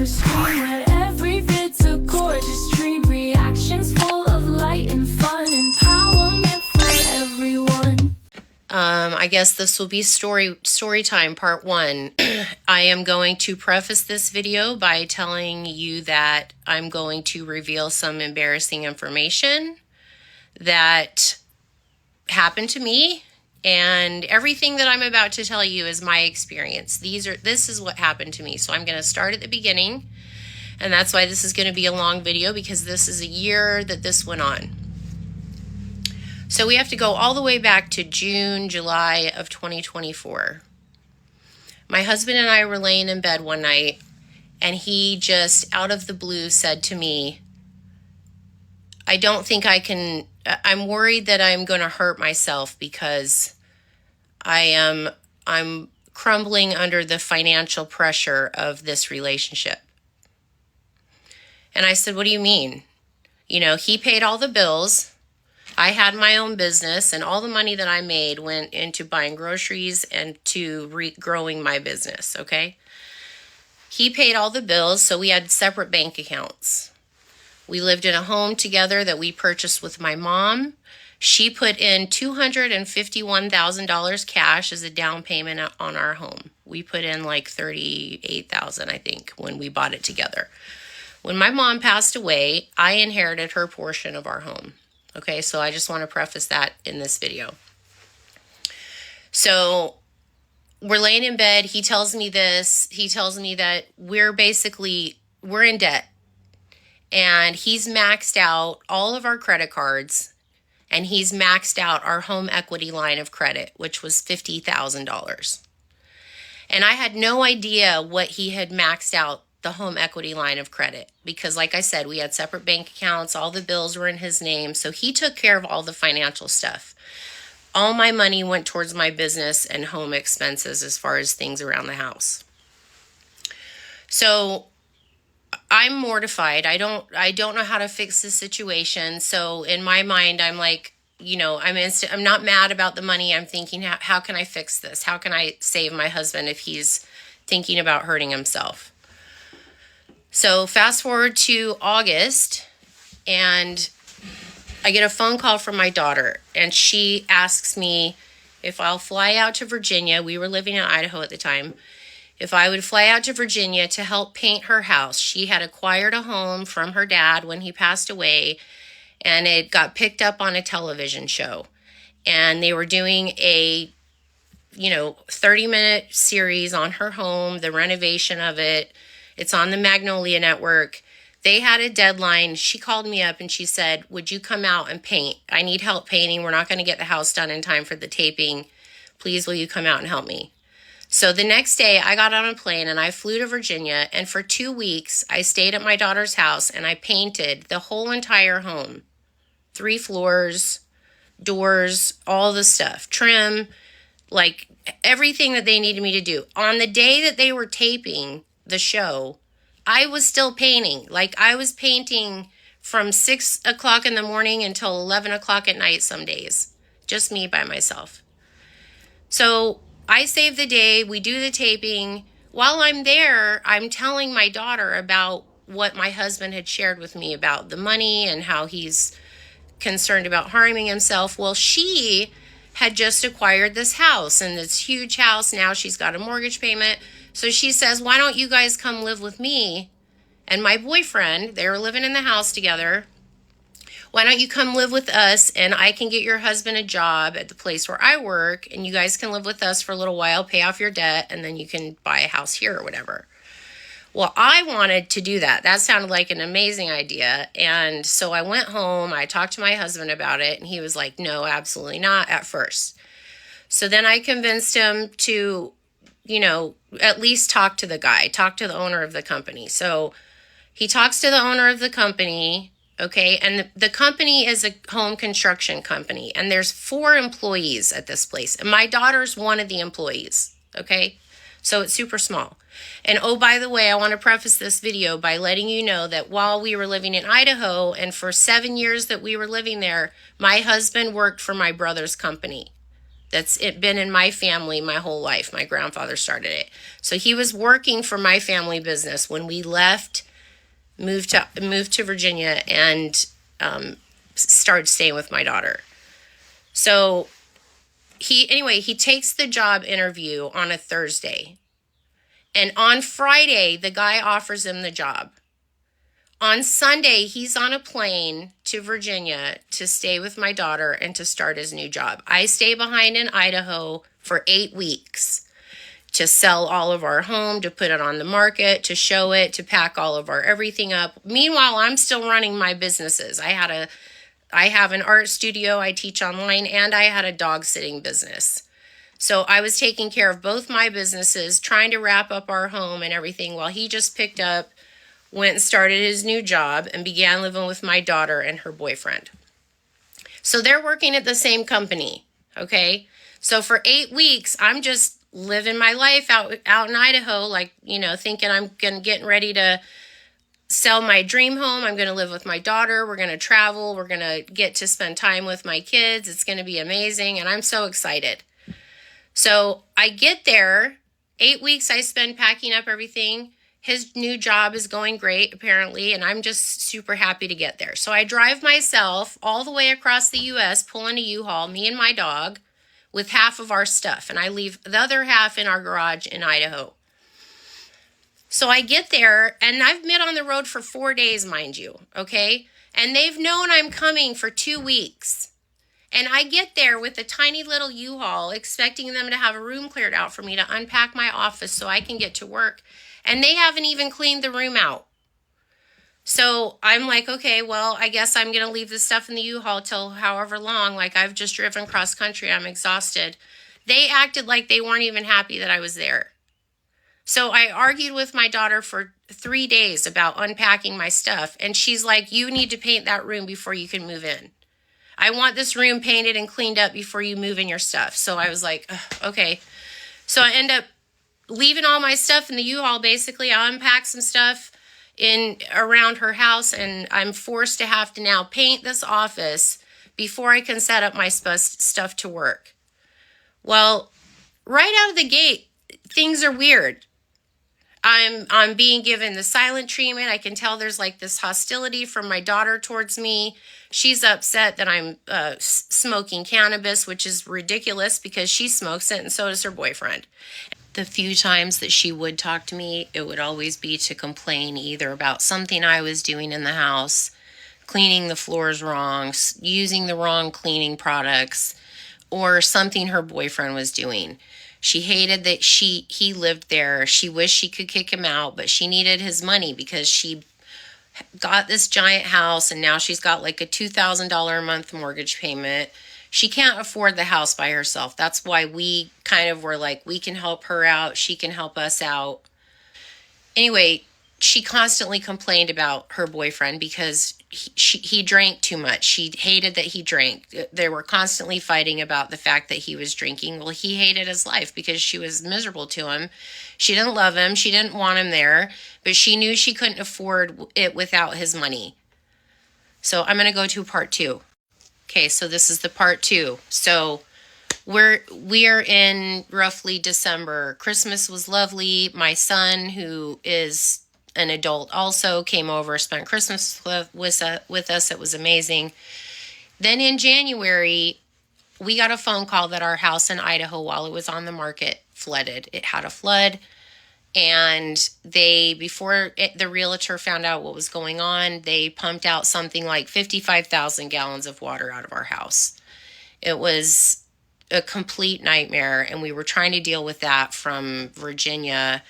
your screen where every vid's a gorgeous dream. Reactions full of light and fun, empowerment for everyone. I guess this will be story time part 1. I am going to preface this video by telling you that I'm going to reveal some embarrassing information that happened to me, and everything that I'm about to tell you is my experience. This is what happened to me. So I'm going to start at the beginning, and that's why this is going to be a long video, because this is a year that this went on. So we have to go all the way back to June, July of 2024. My husband and I were laying in bed one night, and he just out of the blue said to me, I'm worried that I'm going to hurt myself because I'm crumbling under the financial pressure of this relationship. And I said, what do you mean? He paid all the bills. I had my own business, and all the money that I made went into buying groceries and to growing my business, okay? He paid all the bills, so we had separate bank accounts. We lived in a home together that we purchased with my mom. She put in $251,000 cash as a down payment on our home. We put in like $38,000, I think, when we bought it together. When my mom passed away, I inherited her portion of our home. Okay, so I just want to preface that in this video. So we're laying in bed. He tells me this. He tells me that we're in debt. And he's maxed out all of our credit cards, and he's maxed out our home equity line of credit, which was $50,000. And I had no idea what he had maxed out the home equity line of credit, because like I said, we had separate bank accounts, all the bills were in his name, so he took care of all the financial stuff. All my money went towards my business and home expenses as far as things around the house. So I'm mortified. I don't know how to fix the situation. So in my mind, I'm like, I'm not mad about the money. I'm thinking, how can I fix this? How can I save my husband if he's thinking about hurting himself? So fast forward to August, and I get a phone call from my daughter, and she asks me if I'll fly out to Virginia. We were living in Idaho at the time. If I would fly out to Virginia to help paint her house. She had acquired a home from her dad when he passed away, and it got picked up on a television show. And they were doing a 30-minute series on her home, the renovation of it. It's on the Magnolia Network. They had a deadline. She called me up and she said, would you come out and paint? I need help painting. We're not going to get the house done in time for the taping. Please, will you come out and help me? So the next day I got on a plane and I flew to Virginia, and for 2 weeks I stayed at my daughter's house and I painted the whole entire home. 3 floors, doors, all the stuff, trim, like everything that they needed me to do. On the day that they were taping the show, I was still painting. Like I was painting from 6 o'clock in the morning until 11 o'clock at night some days. Just me by myself. So I save the day, we do the taping. While I'm there, I'm telling my daughter about what my husband had shared with me about the money and how he's concerned about harming himself. Well, she had just acquired this house, and this huge house. Now she's got a mortgage payment. So she says, why don't you guys come live with me and my boyfriend? They were living in the house together. Why don't you come live with us, and I can get your husband a job at the place where I work, and you guys can live with us for a little while, pay off your debt, and then you can buy a house here or whatever. Well, I wanted to do that. That sounded like an amazing idea. And so I went home, I talked to my husband about it, and he was like, no, absolutely not at first. So then I convinced him to, at least talk to the owner of the company. So he talks to the owner of the company. Okay, and the company is a home construction company, and there's 4 employees at this place. And my daughter's one of the employees, okay? So it's super small. And oh, by the way, I want to preface this video by letting you know that while we were living in Idaho, and for 7 years that we were living there, my husband worked for my brother's company. That's it been in my family my whole life. My grandfather started it. So he was working for my family business when we left, moved to Virginia, and started staying with my daughter. So he takes the job interview on a Thursday. And on Friday, the guy offers him the job. On Sunday, he's on a plane to Virginia to stay with my daughter and to start his new job. I stay behind in Idaho for 8 weeks to sell all of our home, to put it on the market, to show it, to pack all of our everything up. Meanwhile, I'm still running my businesses. I have an art studio, I teach online, and I had a dog sitting business. So I was taking care of both my businesses, trying to wrap up our home and everything, while he just picked up, went and started his new job, and began living with my daughter and her boyfriend. So they're working at the same company, okay? So for 8 weeks, I'm just living my life out in Idaho, like, thinking I'm getting ready to sell my dream home. I'm going to live with my daughter. We're going to travel. We're going to get to spend time with my kids. It's going to be amazing, and I'm so excited. So I get there, 8 weeks I spend packing up everything. His new job is going great, apparently, and I'm just super happy to get there. So I drive myself all the way across the U.S., pulling a U-Haul, me and my dog, with half of our stuff, and I leave the other half in our garage in Idaho. So I get there, and I've been on the road for 4 days, mind you, okay? And they've known I'm coming for 2 weeks. And I get there with a tiny little U-Haul, expecting them to have a room cleared out for me to unpack my office so I can get to work. And they haven't even cleaned the room out. So I'm like, okay, well, I guess I'm going to leave the stuff in the U-Haul till however long. Like, I've just driven cross country. I'm exhausted. They acted like they weren't even happy that I was there. So I argued with my daughter for 3 days about unpacking my stuff. And she's like, you need to paint that room before you can move in. I want this room painted and cleaned up before you move in your stuff. So I was like, okay. So I end up leaving all my stuff in the U-Haul. Basically, I unpack some stuff in around her house, and I'm forced to have to now paint this office before I can set up my stuff to work. Well, right out of the gate, things are weird. I'm being given the silent treatment. I can tell there's like this hostility from my daughter towards me. She's upset that I'm smoking cannabis, which is ridiculous because she smokes it and so does her boyfriend. The few times that she would talk to me, it would always be to complain either about something I was doing in the house, cleaning the floors wrong, using the wrong cleaning products, or something her boyfriend was doing. She hated that he lived there. She wished she could kick him out, but she needed his money because she got this giant house and now she's got like a $2,000 a month mortgage payment. She can't afford the house by herself. That's why we kind of were like, we can help her out. She can help us out. Anyway, she constantly complained about her boyfriend because he drank too much. She hated that he drank. They were constantly fighting about the fact that he was drinking. Well, he hated his life because she was miserable to him. She didn't love him. She didn't want him there, but she knew she couldn't afford it without his money. So I'm going to go to part 2. Okay, so this is the part 2. So we are in roughly December. Christmas was lovely. My son, who is an adult, also came over, spent Christmas with us. It was amazing. Then in January, we got a phone call that our house in Idaho, while it was on the market, flooded. It had a flood. And before the realtor found out what was going on, they pumped out something like 55,000 gallons of water out of our house. It was a complete nightmare, and we were trying to deal with that from Virginia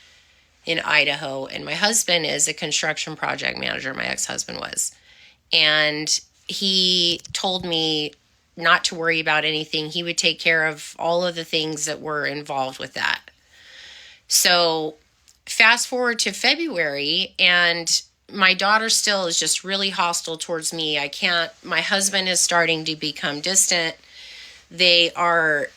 in Idaho. And my husband is a construction project manager. My ex-husband was. And he told me not to worry about anything. He would take care of all of the things that were involved with that. So fast forward to February, and my daughter still is just really hostile towards me. My husband is starting to become distant. They are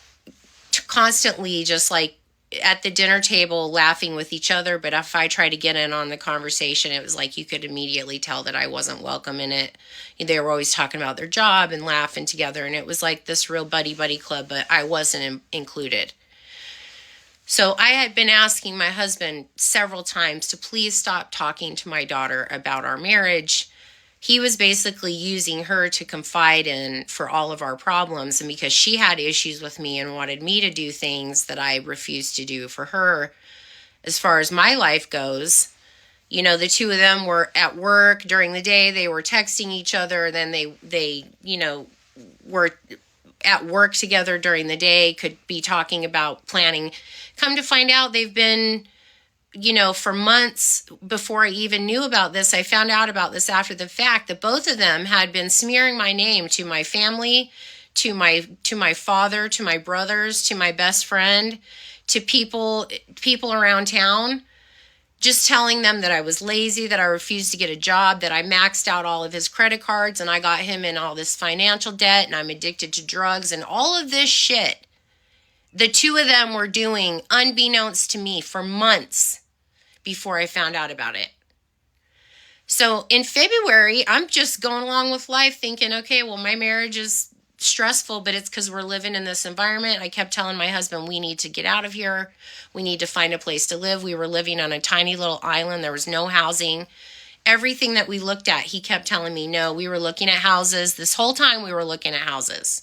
constantly just like at the dinner table laughing with each other, but if I tried to get in on the conversation, it was like you could immediately tell that I wasn't welcome in it. They were always talking about their job and laughing together, and it was like this real buddy club, but I wasn't included. So I had been asking my husband several times to please stop talking to my daughter about our marriage. He was basically using her to confide in for all of our problems. And because she had issues with me and wanted me to do things that I refused to do for her, as far as my life goes, the two of them were at work during the day. They were texting each other. Then they were at work together during the day, could be talking about planning. Come to find out, they've been for months before I even knew about this. I found out about this after the fact, that both of them had been smearing my name to my family, to my father, to my brothers, to my best friend, to people around town, just telling them that I was lazy, that I refused to get a job, that I maxed out all of his credit cards and I got him in all this financial debt and I'm addicted to drugs and all of this shit. The two of them were doing unbeknownst to me for months before I found out about it. So in February, I'm just going along with life thinking, okay, well, my marriage is stressful, but it's because we're living in this environment. I kept telling my husband, we need to get out of here. We need to find a place to live. We were living on a tiny little island. There was no housing. Everything that we looked at, he kept telling me, no, we were looking at houses. This whole time we were looking at houses.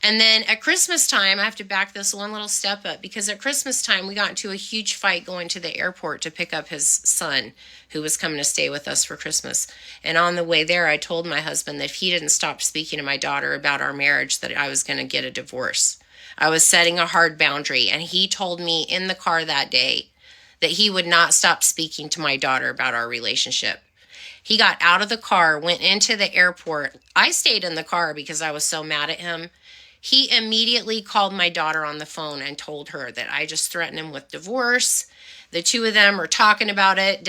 And then at Christmas time, I have to back this one little step up, because at Christmas time, we got into a huge fight going to the airport to pick up his son, who was coming to stay with us for Christmas. And on the way there, I told my husband that if he didn't stop speaking to my daughter about our marriage, that I was going to get a divorce. I was setting a hard boundary. And he told me in the car that day that he would not stop speaking to my daughter about our relationship. He got out of the car, went into the airport. I stayed in the car because I was so mad at him. He immediately called my daughter on the phone and told her that I just threatened him with divorce. The two of them are talking about it,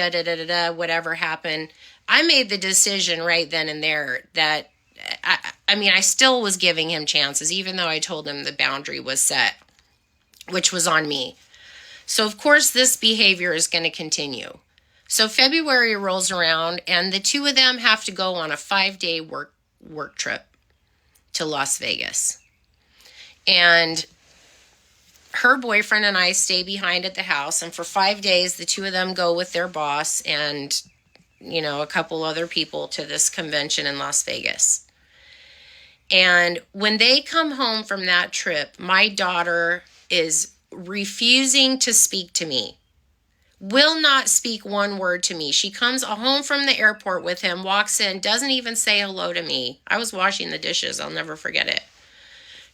whatever happened. I made the decision right then and there that, I still was giving him chances, even though I told him the boundary was set, which was on me. So, of course, this behavior is going to continue. So February rolls around, and the two of them have to go on a 5-day work trip to Las Vegas. And her boyfriend and I stay behind at the house. And for 5 days, the two of them go with their boss and, a couple other people to this convention in Las Vegas. And when they come home from that trip, my daughter is refusing to speak to me. Will not speak one word to me. She comes home from the airport with him, walks in, doesn't even say hello to me. I was washing the dishes. I'll never forget it.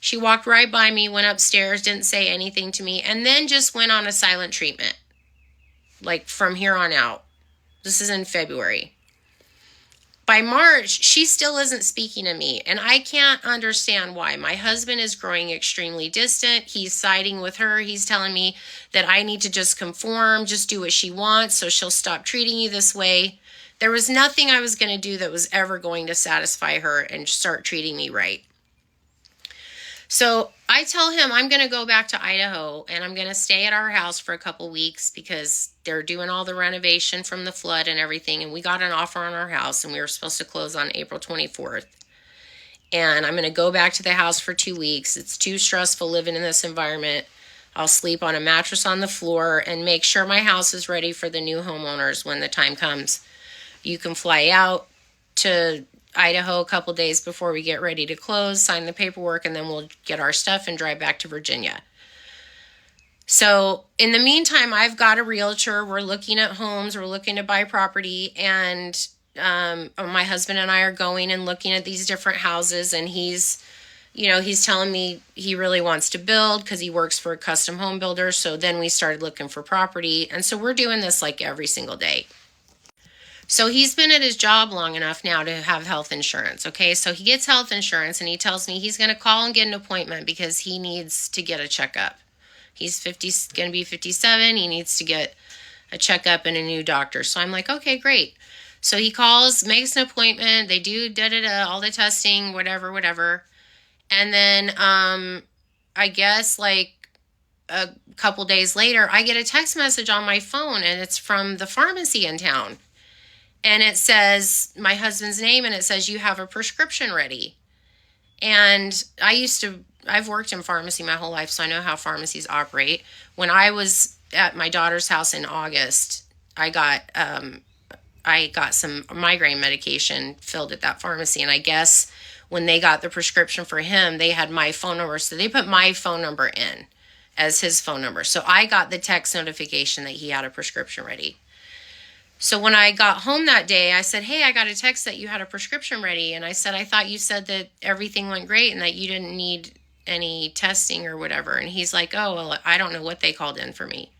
She walked right by me, went upstairs, didn't say anything to me, and then just went on a silent treatment. Like from here on out. This is in February. By March, she still isn't speaking to me, and I can't understand why. My husband is growing extremely distant. He's siding with her. He's telling me that I need to just conform, just do what she wants, so she'll stop treating you this way. There was nothing I was going to do that was ever going to satisfy her and start treating me right. So I tell him I'm going to go back to Idaho and I'm going to stay at our house for a couple weeks because they're doing all the renovation from the flood and everything. And we got an offer on our house and we were supposed to close on April 24th. And I'm going to go back to the house for 2 weeks. It's too stressful living in this environment. I'll sleep on a mattress on the floor and make sure my house is ready for the new homeowners when the time comes. You can fly out to Idaho a couple days before we get ready to close, sign the paperwork, and then we'll get our stuff and drive back to Virginia. So in the meantime, I've got a realtor. We're looking at homes. We're looking to buy property. And my husband and I are going and looking at these different houses. And he's telling me he really wants to build because he works for a custom home builder. So then we started looking for property. And so we're doing this like every single day. So he's been at his job long enough now to have health insurance, okay? So he gets health insurance and he tells me he's going to call and get an appointment because he needs to get a checkup. He's going to be 57. He needs to get a checkup and a new doctor. So I'm like, okay, great. So he calls, makes an appointment. They do all the testing, whatever. And then I guess like a couple days later, I get a text message on my phone, and it's from the pharmacy in town. And it says my husband's name, and it says, you have a prescription ready. And I've worked in pharmacy my whole life, so I know how pharmacies operate. When I was at my daughter's house in August, I got some migraine medication filled at that pharmacy. And I guess when they got the prescription for him, they had my phone number. So they put my phone number in as his phone number. So I got the text notification that he had a prescription ready. So when I got home that day, I said, hey, I got a text that you had a prescription ready. And I said, I thought you said that everything went great and that you didn't need any testing or whatever. And he's like, oh, well, I don't know what they called in for me.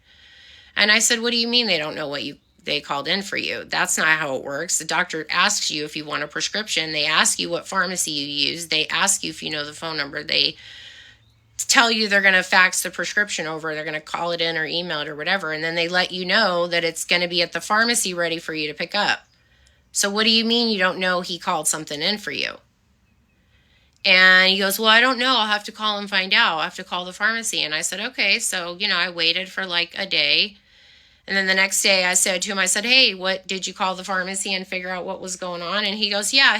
And I said, what do you mean they don't know what they called in for you? That's not how it works. The doctor asks you if you want a prescription. They ask you what pharmacy you use. They ask you if you know the phone number. They tell you they're going to fax the prescription over. They're going to call it in or email it or whatever. And then they let you know that it's going to be at the pharmacy ready for you to pick up. So what do you mean you don't know he called something in for you? And he goes, well, I don't know. I'll have to call and find out. I'll have to call the pharmacy. And I said, okay. So, I waited for like a day. And then the next day I said to him, I said, hey, what did you call the pharmacy and figure out what was going on? And he goes, yeah,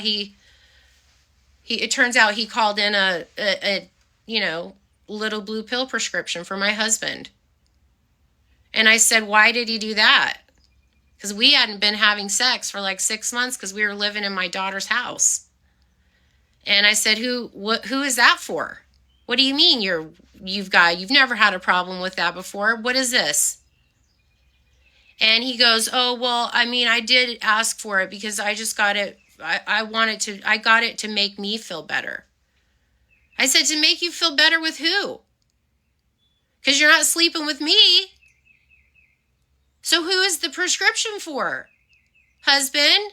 it turns out he called in a little blue pill prescription for my husband. And I said, why did he do that? Because we hadn't been having sex for like 6 months because we were living in my daughter's house. And I said, who is that for? What do you mean you've never had a problem with that before? What is this? And he goes, oh, well, I did ask for it because I just got it. I got it to make me feel better. I said, to make you feel better with who? Because you're not sleeping with me. So who is the prescription for? Husband?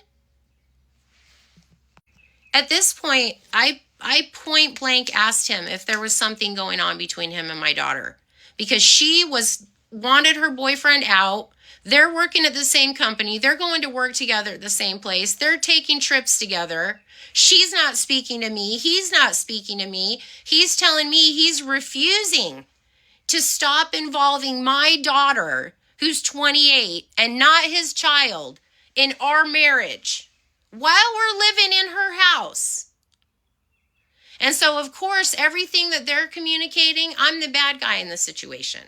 At this point, I point blank asked him if there was something going on between him and my daughter. Because she wanted her boyfriend out. They're working at the same company. They're going to work together at the same place. They're taking trips together. She's not speaking to me. He's not speaking to me. He's telling me he's refusing to stop involving my daughter, who's 28, and not his child, in our marriage while we're living in her house. And so, of course, everything that they're communicating, I'm the bad guy in the situation.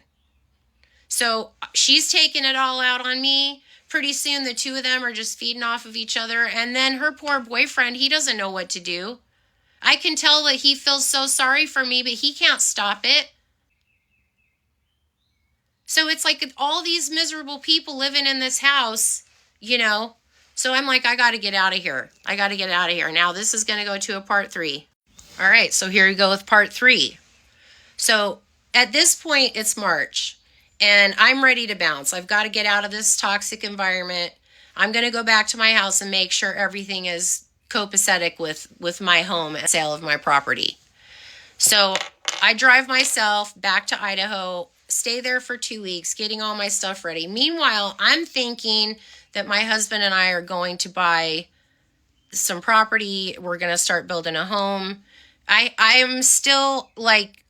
So she's taking it all out on me. Pretty soon the two of them are just feeding off of each other. And then her poor boyfriend, he doesn't know what to do. I can tell that he feels so sorry for me, but he can't stop it. So it's like all these miserable people living in this house, So I'm like, I got to get out of here. Now this is going to go to a part 3. All right, so here we go with part 3. So at this point, it's March. And I'm ready to bounce. I've got to get out of this toxic environment. I'm going to go back to my house and make sure everything is copacetic with my home and sale of my property. So I drive myself back to Idaho, stay there for 2 weeks, getting all my stuff ready. Meanwhile, I'm thinking that my husband and I are going to buy some property. We're going to start building a home. I am still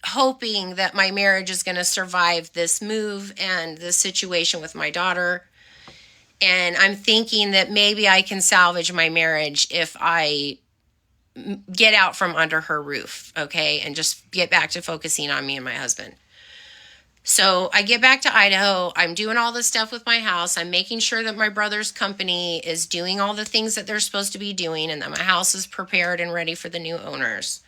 hoping that my marriage is going to survive this move and the situation with my daughter. And I'm thinking that maybe I can salvage my marriage if I get out from under her roof, okay? And just get back to focusing on me and my husband. So I get back to Idaho. I'm doing all this stuff with my house. I'm making sure that my brother's company is doing all the things that they're supposed to be doing and that my house is prepared and ready for the new owners.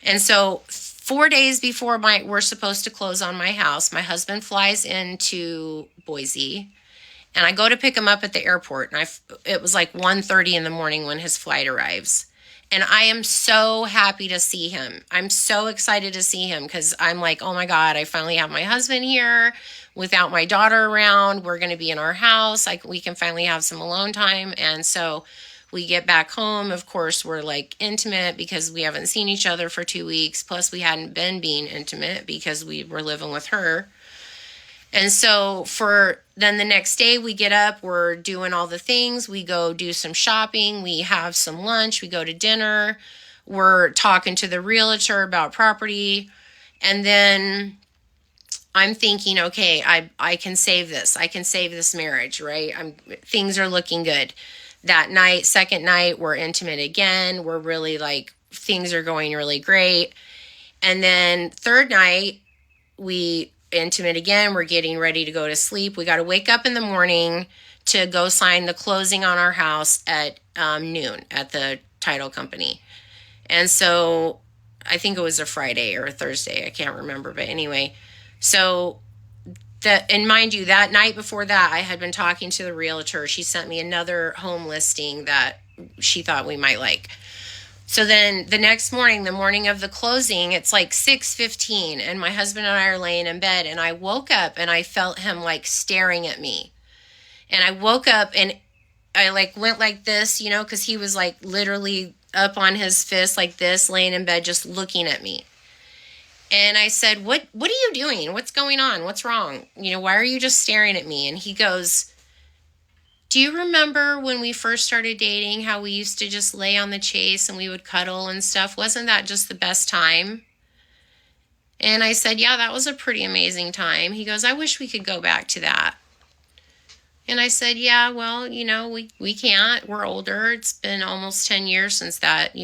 And so 4 days before we're supposed to close on my house, my husband flies into Boise, and I go to pick him up at the airport. And it was like 1:30 in the morning when his flight arrives. And I am so happy to see him. I'm so excited to see him because I'm like, oh my God, I finally have my husband here without my daughter around. We're going to be in our house. We can finally have some alone time. And so we get back home. Of course, we're intimate because we haven't seen each other for 2 weeks. Plus, we hadn't been being intimate because we were living with her. And so then the next day we get up, we're doing all the things. We go do some shopping. We have some lunch. We go to dinner. We're talking to the realtor about property. And then I'm thinking, okay, I can save this. I can save this marriage, right? Things are looking good. That night, second night, we're intimate again. We're really like, things are going really great. And then third night, we intimate again. We're getting ready to go to sleep. We got to wake up in the morning to go sign the closing on our house at noon at the title company. And so I think it was a Friday or a Thursday. I can't remember. But anyway, so and mind you, that night before that, I had been talking to the realtor. She sent me another home listing that she thought we might like. So then the next morning, the morning of the closing, it's like 6:15, and my husband and I are laying in bed, and I woke up and I felt him like staring at me. And I woke up and I like went like this, because he was like literally up on his fist like this, laying in bed, just looking at me. And I said, what are you doing? What's going on? What's wrong? Why are you just staring at me? And he goes, do you remember when we first started dating, how we used to just lay on the chase and we would cuddle and stuff? Wasn't that just the best time? And I said, yeah, that was a pretty amazing time. He goes, I wish we could go back to that. And I said, yeah, well, we can't. We're older. It's been almost 10 years since that.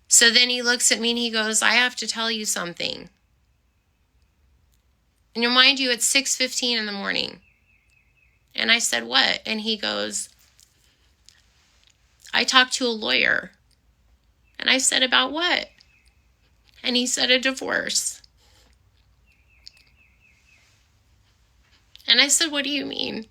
So then he looks at me and he goes, I have to tell you something. And mind you, it's 6:15 in the morning. And I said, what? And he goes, I talked to a lawyer. And I said, about what? And he said, a divorce. And I said, what do you mean?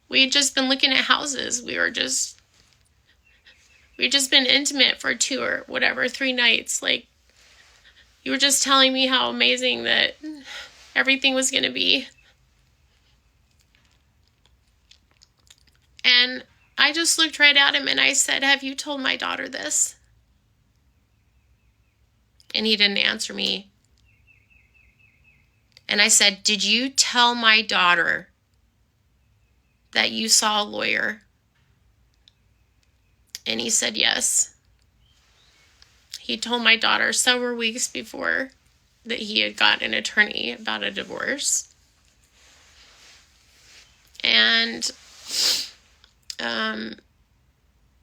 We had just been looking at houses. We'd just been intimate for 2 or whatever, 3 nights. Like, you were just telling me how amazing that everything was going to be. And I just looked right at him and I said, have you told my daughter this? And he didn't answer me. And I said, did you tell my daughter that you saw a lawyer? And he said, yes. He told my daughter several weeks before that he had got an attorney about a divorce. And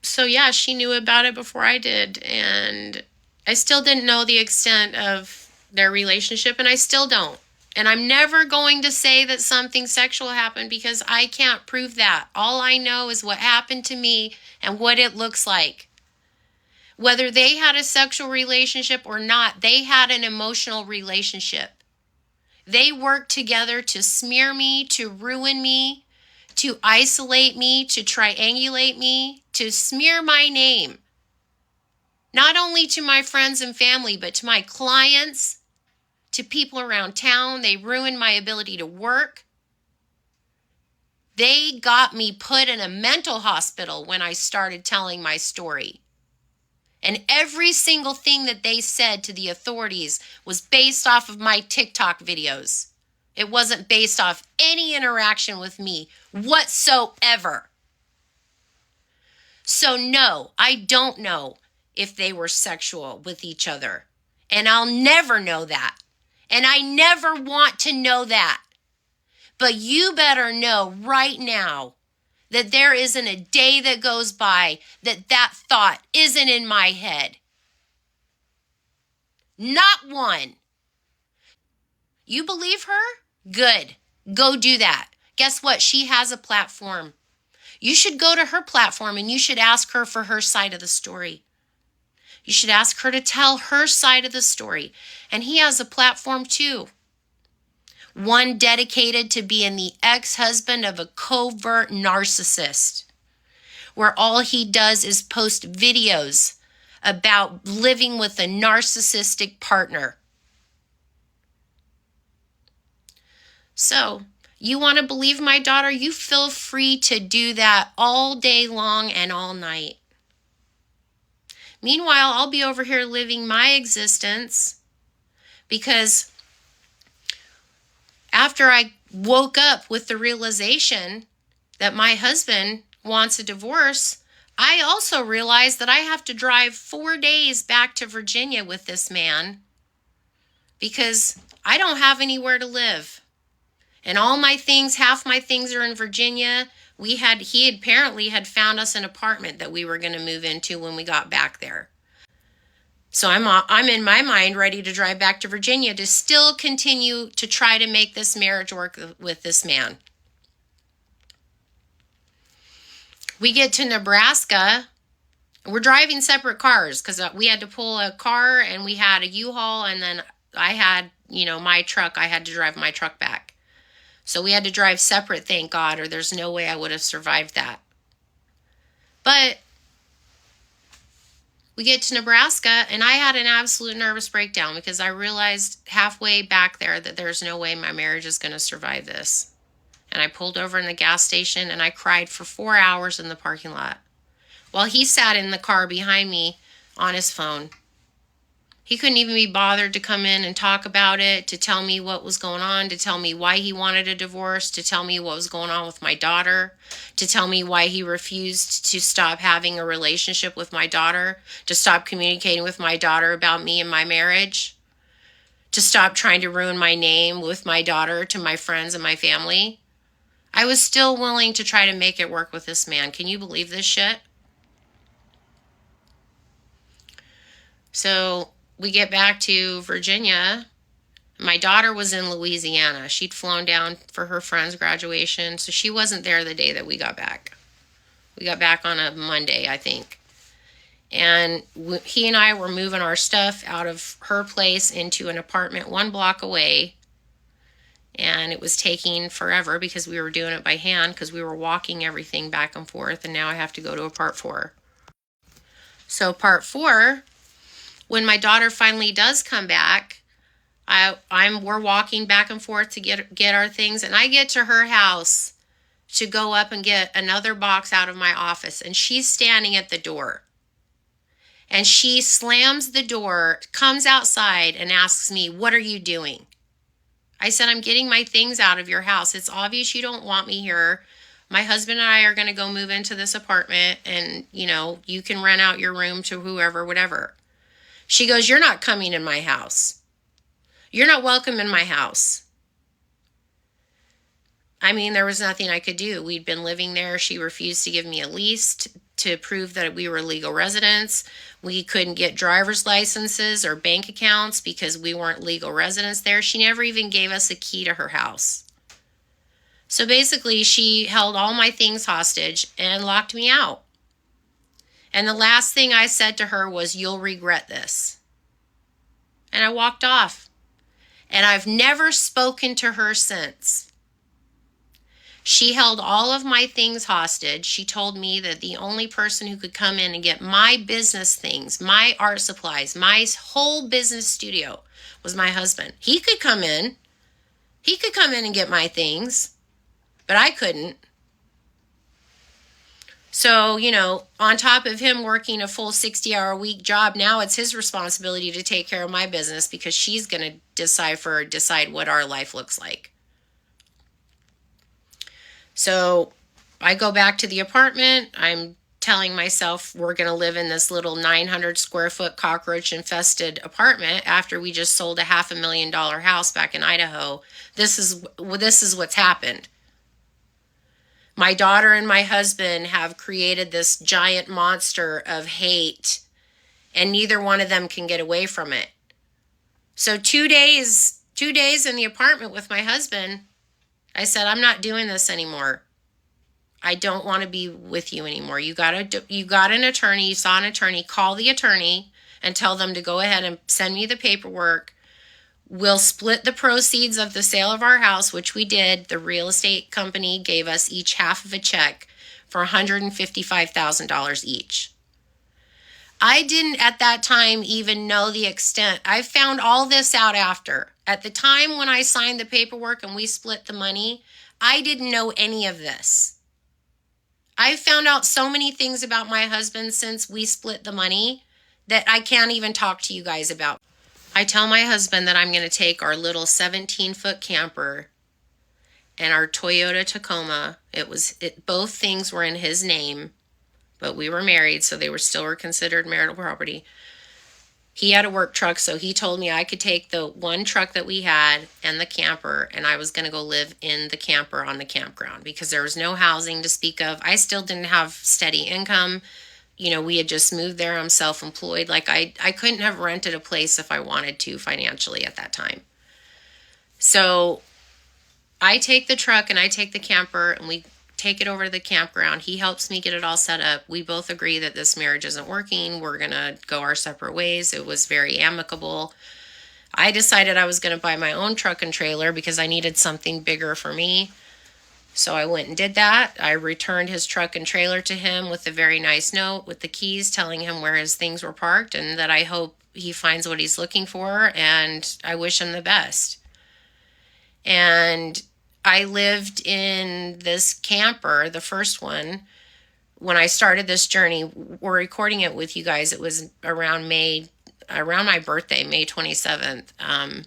so yeah, she knew about it before I did. And I still didn't know the extent of their relationship, and I still don't. And I'm never going to say that something sexual happened because I can't prove that. All I know is what happened to me and what it looks like. Whether they had a sexual relationship or not, they had an emotional relationship. They worked together to smear me, to ruin me, to isolate me, to triangulate me, to smear my name. Not only to my friends and family, but to my clients, to people around town. They ruined my ability to work. They got me put in a mental hospital when I started telling my story. And every single thing that they said to the authorities was based off of my TikTok videos. It wasn't based off any interaction with me whatsoever. So no, I don't know if they were sexual with each other. And I'll never know that. And I never want to know that. But you better know right now that there isn't a day that goes by that thought isn't in my head. Not one. You believe her? Good. Go do that. Guess what? She has a platform. You should go to her platform and you should ask her for her side of the story. You should ask her to tell her side of the story. And he has a platform too. One dedicated to being the ex-husband of a covert narcissist, where all he does is post videos about living with a narcissistic partner. So, you want to believe my daughter? You feel free to do that all day long and all night. Meanwhile, I'll be over here living my existence because after I woke up with the realization that my husband wants a divorce, I also realized that I have to drive 4 days back to Virginia with this man because I don't have anywhere to live. And all my things, half my things are in Virginia. He apparently had found us an apartment that we were going to move into when we got back there. So I'm in my mind ready to drive back to Virginia to still continue to try to make this marriage work with this man. We get to Nebraska. We're driving separate cars because we had to pull a car and we had a U-Haul, and then I had, my truck. I had to drive my truck back. So we had to drive separate, thank God, or there's no way I would have survived that. But we get to Nebraska, and I had an absolute nervous breakdown because I realized halfway back there that there's no way my marriage is going to survive this. And I pulled over in the gas station, and I cried for 4 hours in the parking lot while he sat in the car behind me on his phone. He couldn't even be bothered to come in and talk about it, to tell me what was going on, to tell me why he wanted a divorce, to tell me what was going on with my daughter, to tell me why he refused to stop having a relationship with my daughter, to stop communicating with my daughter about me and my marriage, to stop trying to ruin my name with my daughter to my friends and my family. I was still willing to try to make it work with this man. Can you believe this shit? So we get back to Virginia. My daughter was in Louisiana. She'd flown down for her friend's graduation, so she wasn't there the day that we got back. We got back on a Monday, I think. And he and I were moving our stuff out of her place into an apartment 1 block away. And it was taking forever because we were doing it by hand because we were walking everything back and forth. And now I have to go to a part 4. So part 4... when my daughter finally does come back, we're walking back and forth to get our things, and I get to her house to go up and get another box out of my office, and she's standing at the door. And she slams the door, comes outside, and asks me, "What are you doing?" I said, "I'm getting my things out of your house. It's obvious you don't want me here. My husband and I are going to go move into this apartment, and, you can rent out your room to whoever, whatever." She goes, "You're not coming in my house. You're not welcome in my house." I mean, there was nothing I could do. We'd been living there. She refused to give me a lease to prove that we were legal residents. We couldn't get driver's licenses or bank accounts because we weren't legal residents there. She never even gave us a key to her house. So basically, she held all my things hostage and locked me out. And the last thing I said to her was, "You'll regret this." And I walked off. And I've never spoken to her since. She held all of my things hostage. She told me that the only person who could come in and get my business things, my art supplies, my whole business studio was my husband. He could come in. He could come in and get my things, but I couldn't. So, on top of him working a full 60-hour-a-week job, now it's his responsibility to take care of my business because she's going to decide what our life looks like. So I go back to the apartment. I'm telling myself we're going to live in this little 900 square foot cockroach infested apartment after we just sold a $500,000 house back in Idaho. This is what's happened. My daughter and my husband have created this giant monster of hate, and neither one of them can get away from it. So 2 days in the apartment with my husband, I said, "I'm not doing this anymore. I don't want to be with you anymore. You got an attorney, you saw an attorney, call the attorney and tell them to go ahead and send me the paperwork. We'll split the proceeds of the sale of our house," which we did. The real estate company gave us each half of a check for $155,000 each. I didn't at that time even know the extent. I found all this out after. At the time when I signed the paperwork and we split the money, I didn't know any of this. I found out so many things about my husband since we split the money that I can't even talk to you guys about. I tell my husband that I'm going to take our little 17-foot camper and our Toyota Tacoma. Both things were in his name. but we were married, so they were considered marital property. He had a work truck, so he told me I could take the one truck that we had and the camper, and I was going to go live in the camper on the campground because there was no housing to speak of. I still didn't have steady income. We had just moved there. I'm self-employed. Like I couldn't have rented a place if I wanted to financially at that time. So I take the truck and I take the camper and we take it over to the campground. He helps me get it all set up. We both agree that this marriage isn't working. We're going to go our separate ways. It was very amicable. I decided I was going to buy my own truck and trailer because I needed something bigger for me. So I went and did that. I returned his truck and trailer to him with a very nice note with the keys telling him where his things were parked and that I hope he finds what he's looking for, and I wish him the best. And I lived in this camper, the first one, when I started this journey. We're recording it with you guys. It was around my birthday, May 27th.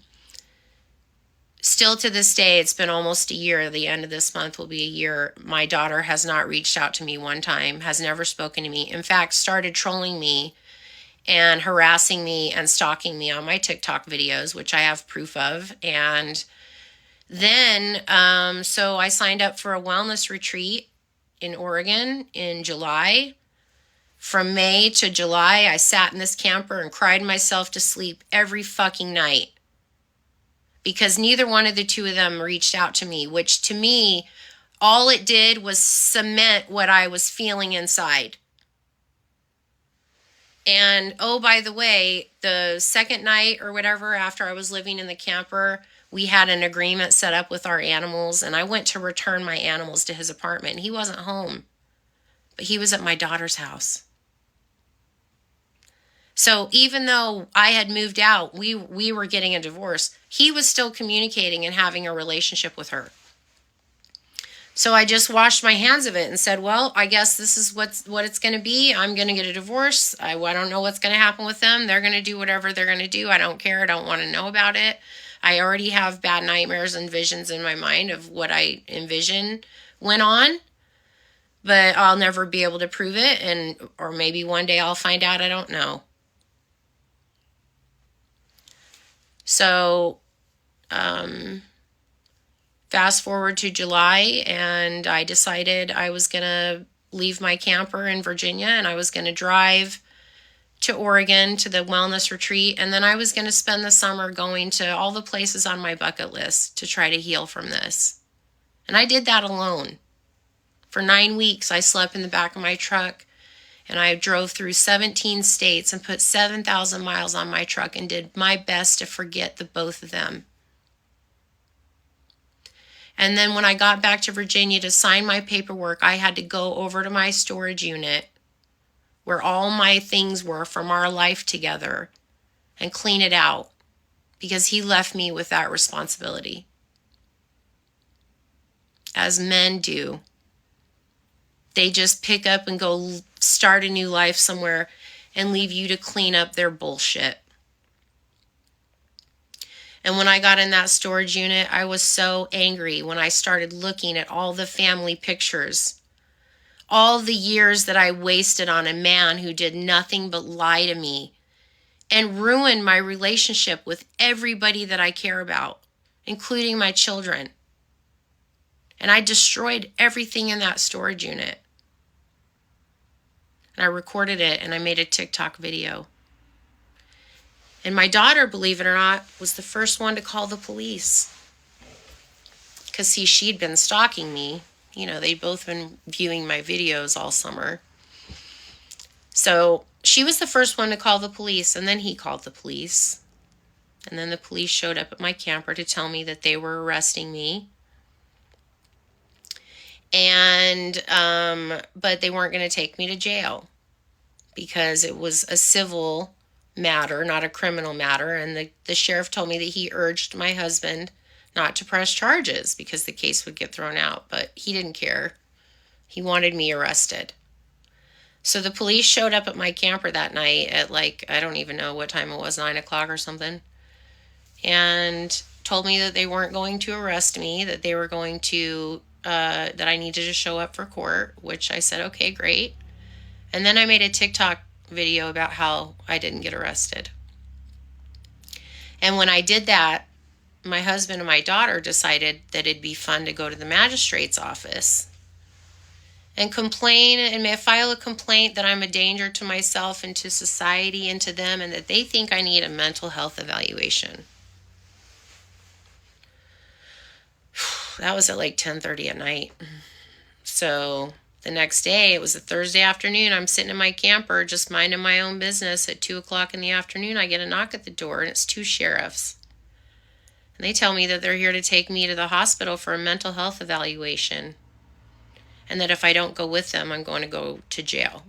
Still to this day, it's been almost a year. The end of this month will be a year. My daughter has not reached out to me one time, has never spoken to me. In fact, started trolling me and harassing me and stalking me on my TikTok videos, which I have proof of. And then, so I signed up for a wellness retreat in Oregon in July. From May to July, I sat in this camper and cried myself to sleep every fucking night because neither one of the two of them reached out to me, which to me, all it did was cement what I was feeling inside. And oh, by the way, the second night or whatever after I was living in the camper, we had an agreement set up with our animals, and I went to return my animals to his apartment, and he wasn't home, but he was at my daughter's house. So even though I had moved out, we were getting a divorce, he was still communicating and having a relationship with her. So I just washed my hands of it and said, well, I guess this is what it's going to be. I'm going to get a divorce. I don't know what's going to happen with them. They're going to do whatever they're going to do. I don't care. I don't want to know about it. I already have bad nightmares and visions in my mind of what I envision went on, but I'll never be able to prove it. Or maybe one day I'll find out. I don't know. So, fast forward to July, and I decided I was going to leave my camper in Virginia and I was going to drive to Oregon to the wellness retreat. And then I was going to spend the summer going to all the places on my bucket list to try to heal from this. And I did that alone. For 9 weeks, I slept in the back of my truck and I drove through 17 states and put 7,000 miles on my truck and did my best to forget the both of them. And then when I got back to Virginia to sign my paperwork, I had to go over to my storage unit where all my things were from our life together and clean it out because he left me with that responsibility. As men do. They just pick up and go start a new life somewhere and leave you to clean up their bullshit. And when I got in that storage unit, I was so angry when I started looking at all the family pictures, all the years that I wasted on a man who did nothing but lie to me and ruin my relationship with everybody that I care about, including my children. And I destroyed everything in that storage unit. And I recorded it and I made a TikTok video. And my daughter, believe it or not, was the first one to call the police. Because, see, she'd been stalking me. You know, they'd both been viewing my videos all summer. So she was the first one to call the police, and then he called the police. And then the police showed up at my camper to tell me that they were arresting me. And, but they weren't going to take me to jail because it was a civil matter, not a criminal matter. And the sheriff told me that he urged my husband not to press charges because the case would get thrown out, but he didn't care. He wanted me arrested. So the police showed up at my camper that night at I don't even know what time it was, 9 o'clock or something, and told me that they weren't going to arrest me, that they were going to, that I needed to show up for court, which I said, okay, great. And then I made a TikTok video about how I didn't get arrested. And when I did that, my husband and my daughter decided that it'd be fun to go to the magistrate's office and complain and file a complaint that I'm a danger to myself and to society and to them, and that they think I need a mental health evaluation. That was at like 10:30 at night. So the next day, it was a Thursday afternoon, I'm sitting in my camper just minding my own business. At 2 o'clock in the afternoon, I get a knock at the door, and it's two sheriffs. And they tell me that they're here to take me to the hospital for a mental health evaluation, and that if I don't go with them, I'm going to go to jail.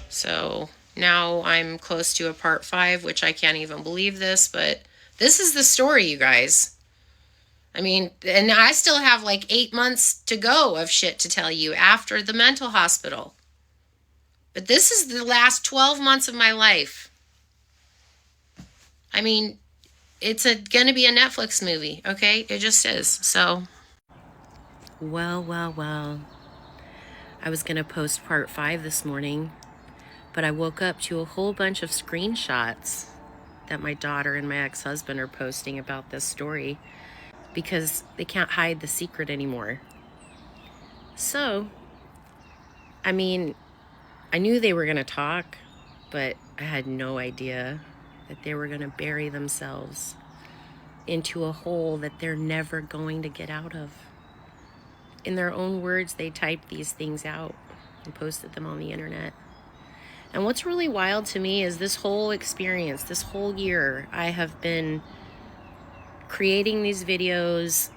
So now I'm close to a part 5, which I can't even believe this, but this is the story, you guys. I mean, and I still have like 8 months to go of shit to tell you after the mental hospital. But this is the last 12 months of my life. I mean, it's going to be a Netflix movie, okay? It just is. So, well. I was going to post part 5 this morning, but I woke up to a whole bunch of screenshots that my daughter and my ex-husband are posting about this story, because they can't hide the secret anymore. So, I mean, I knew they were going to talk, but I had no idea that they were going to bury themselves into a hole that they're never going to get out of. In their own words, they typed these things out and posted them on the internet. And what's really wild to me is this whole experience, this whole year, I have been creating these videos,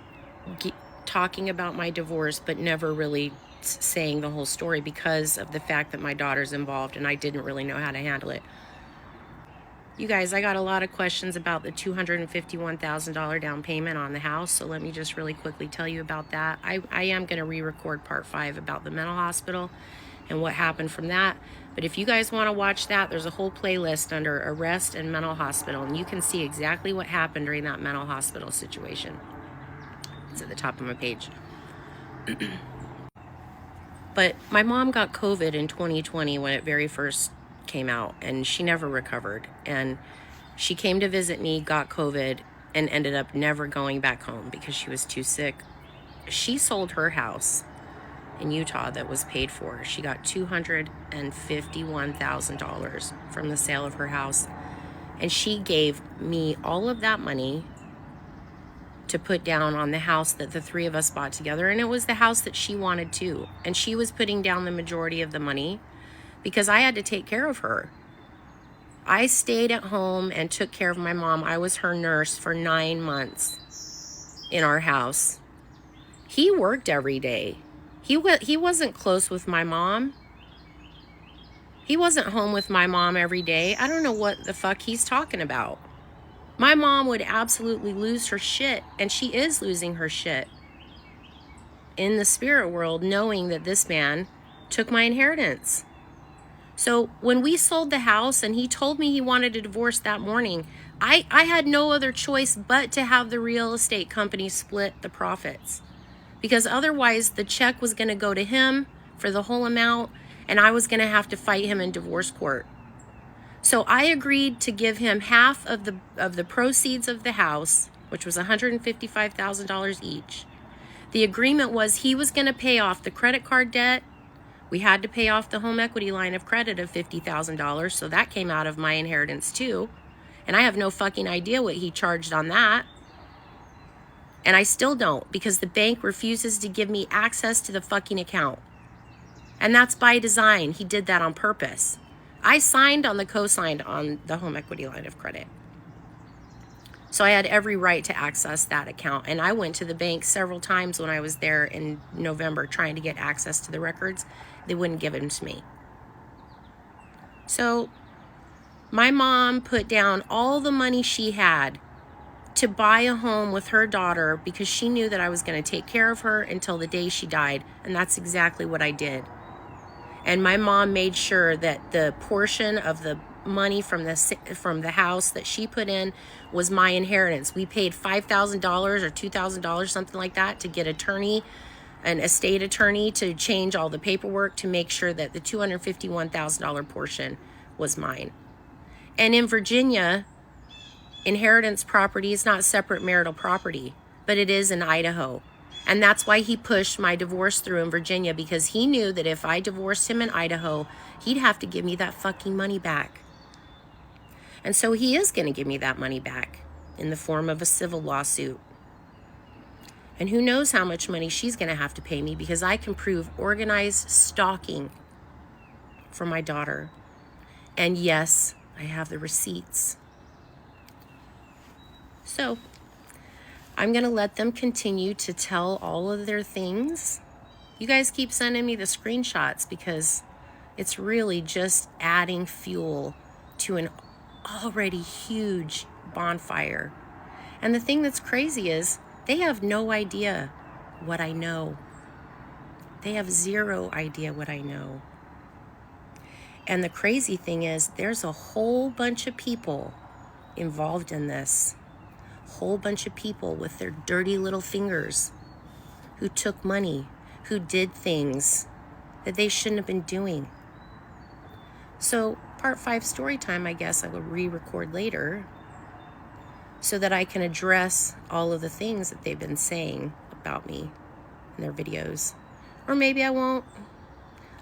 talking about my divorce, but never really saying the whole story because of the fact that my daughter's involved and I didn't really know how to handle it. You guys, I got a lot of questions about the $251,000 down payment on the house, so let me just really quickly tell you about that. I am going to re-record part 5 about the mental hospital and what happened from that. But if you guys want to watch that, there's a whole playlist under arrest and mental hospital, and you can see exactly what happened during that mental hospital situation. It's at the top of my page. But my mom got COVID in 2020 when it very first came out, and she never recovered. And she came to visit me, got COVID, and ended up never going back home because she was too sick. She sold her house in Utah that was paid for. She got $251,000 from the sale of her house. And she gave me all of that money to put down on the house that the three of us bought together. And it was the house that she wanted too. And she was putting down the majority of the money because I had to take care of her. I stayed at home and took care of my mom. I was her nurse for 9 months in our house. He worked every day. He wasn't close with my mom. He wasn't home with my mom every day. I don't know what the fuck he's talking about. My mom would absolutely lose her shit, and she is losing her shit in the spirit world, knowing that this man took my inheritance. So when we sold the house and he told me he wanted a divorce that morning, I had no other choice but to have the real estate company split the profits. Because otherwise the check was going to go to him for the whole amount, and I was going to have to fight him in divorce court. So I agreed to give him half of the proceeds of the house, which was $155,000 each. The agreement was he was going to pay off the credit card debt. We had to pay off the home equity line of credit of $50,000, so that came out of my inheritance too. And I have no fucking idea what he charged on that. And I still don't, because the bank refuses to give me access to the fucking account. And that's by design. He did that on purpose. I signed on the co-signed on the home equity line of credit. So I had every right to access that account. And I went to the bank several times when I was there in November trying to get access to the records. They wouldn't give them to me. So my mom put down all the money she had to buy a home with her daughter because she knew that I was going to take care of her until the day she died. And that's exactly what I did. And my mom made sure that the portion of the money from the house that she put in was my inheritance. We paid $5,000 or $2,000, something like that, to get attorney an estate attorney to change all the paperwork to make sure that the $251,000 portion was mine. And in Virginia, inheritance property is not separate marital property, but it is in Idaho. And that's why he pushed my divorce through in Virginia, because he knew that if I divorced him in Idaho, he'd have to give me that fucking money back. And so he is going to give me that money back in the form of a civil lawsuit. And who knows how much money she's going to have to pay me, because I can prove organized stalking for my daughter. And yes, I have the receipts. So I'm going to let them continue to tell all of their things. You guys keep sending me the screenshots, because it's really just adding fuel to an already huge bonfire. And the thing that's crazy is they have no idea what I know. They have zero idea what I know. And the crazy thing is there's a whole bunch of people involved in this. Whole bunch of people with their dirty little fingers who took money, who did things that they shouldn't have been doing. So part 5 story time, I guess I will re-record later so that I can address all of the things that they've been saying about me in their videos. Or maybe I won't.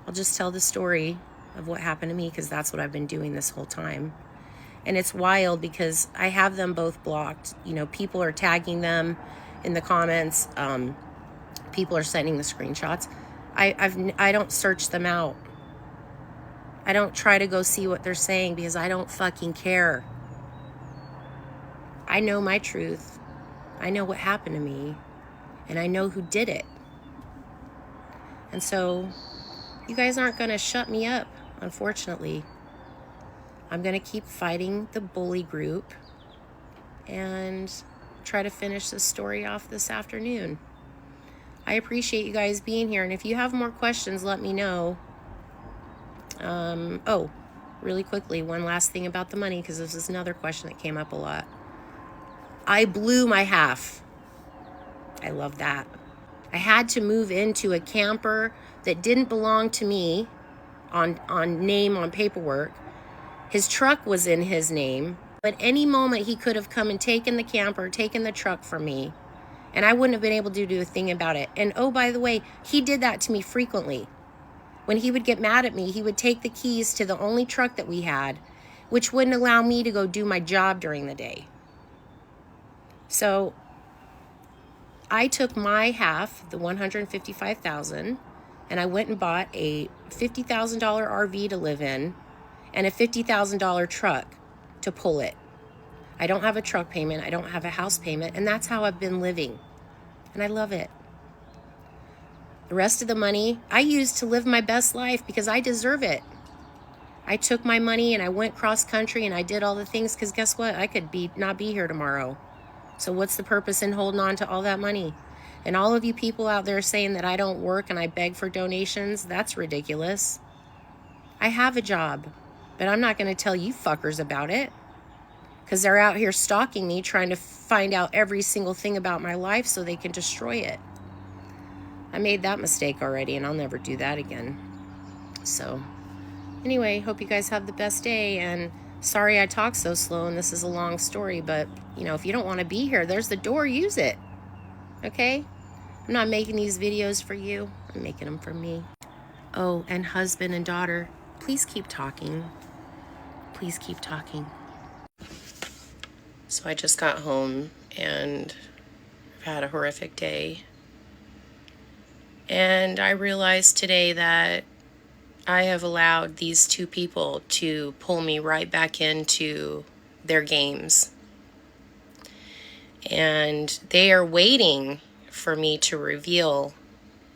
I'll just tell the story of what happened to me, because that's what I've been doing this whole time. And it's wild because I have them both blocked. You know, people are tagging them in the comments. People are sending the screenshots. I don't search them out. I don't try to go see what they're saying, because I don't fucking care. I know my truth. I know what happened to me. And I know who did it. And so you guys aren't going to shut me up, unfortunately. I'm going to keep fighting the bully group and try to finish this story off this afternoon. I appreciate you guys being here. And if you have more questions, let me know. Oh, really quickly, one last thing about the money, because this is another question that came up a lot. I blew my half. I love that. I had to move into a camper that didn't belong to me on name on paperwork. His truck was in his name. At any moment, he could have come and taken the camper, taken the truck from me, and I wouldn't have been able to do a thing about it. And oh, by the way, he did that to me frequently. When he would get mad at me, he would take the keys to the only truck that we had, which wouldn't allow me to go do my job during the day. So I took my half, the $155,000, and I went and bought a $50,000 RV to live in and a $50,000 truck to pull it. I don't have a truck payment. I don't have a house payment. And that's how I've been living. And I love it. The rest of the money I used to live my best life, because I deserve it. I took my money and I went cross country and I did all the things, because guess what? I could not be here tomorrow. So what's the purpose in holding on to all that money? And all of you people out there saying that I don't work and I beg for donations, that's ridiculous. I have a job, but I'm not going to tell you fuckers about it, because they're out here stalking me, trying to find out every single thing about my life so they can destroy it. I made that mistake already, and I'll never do that again. So anyway, hope you guys have the best day, and sorry I talk so slow and this is a long story, but you know, if you don't want to be here, there's the door, use it. Okay? I'm not making these videos for you. I'm making them for me. Oh, and husband and daughter, please keep talking. Please keep talking. So I just got home and I've had a horrific day. And I realized today that I have allowed these two people to pull me right back into their games. And they are waiting for me to reveal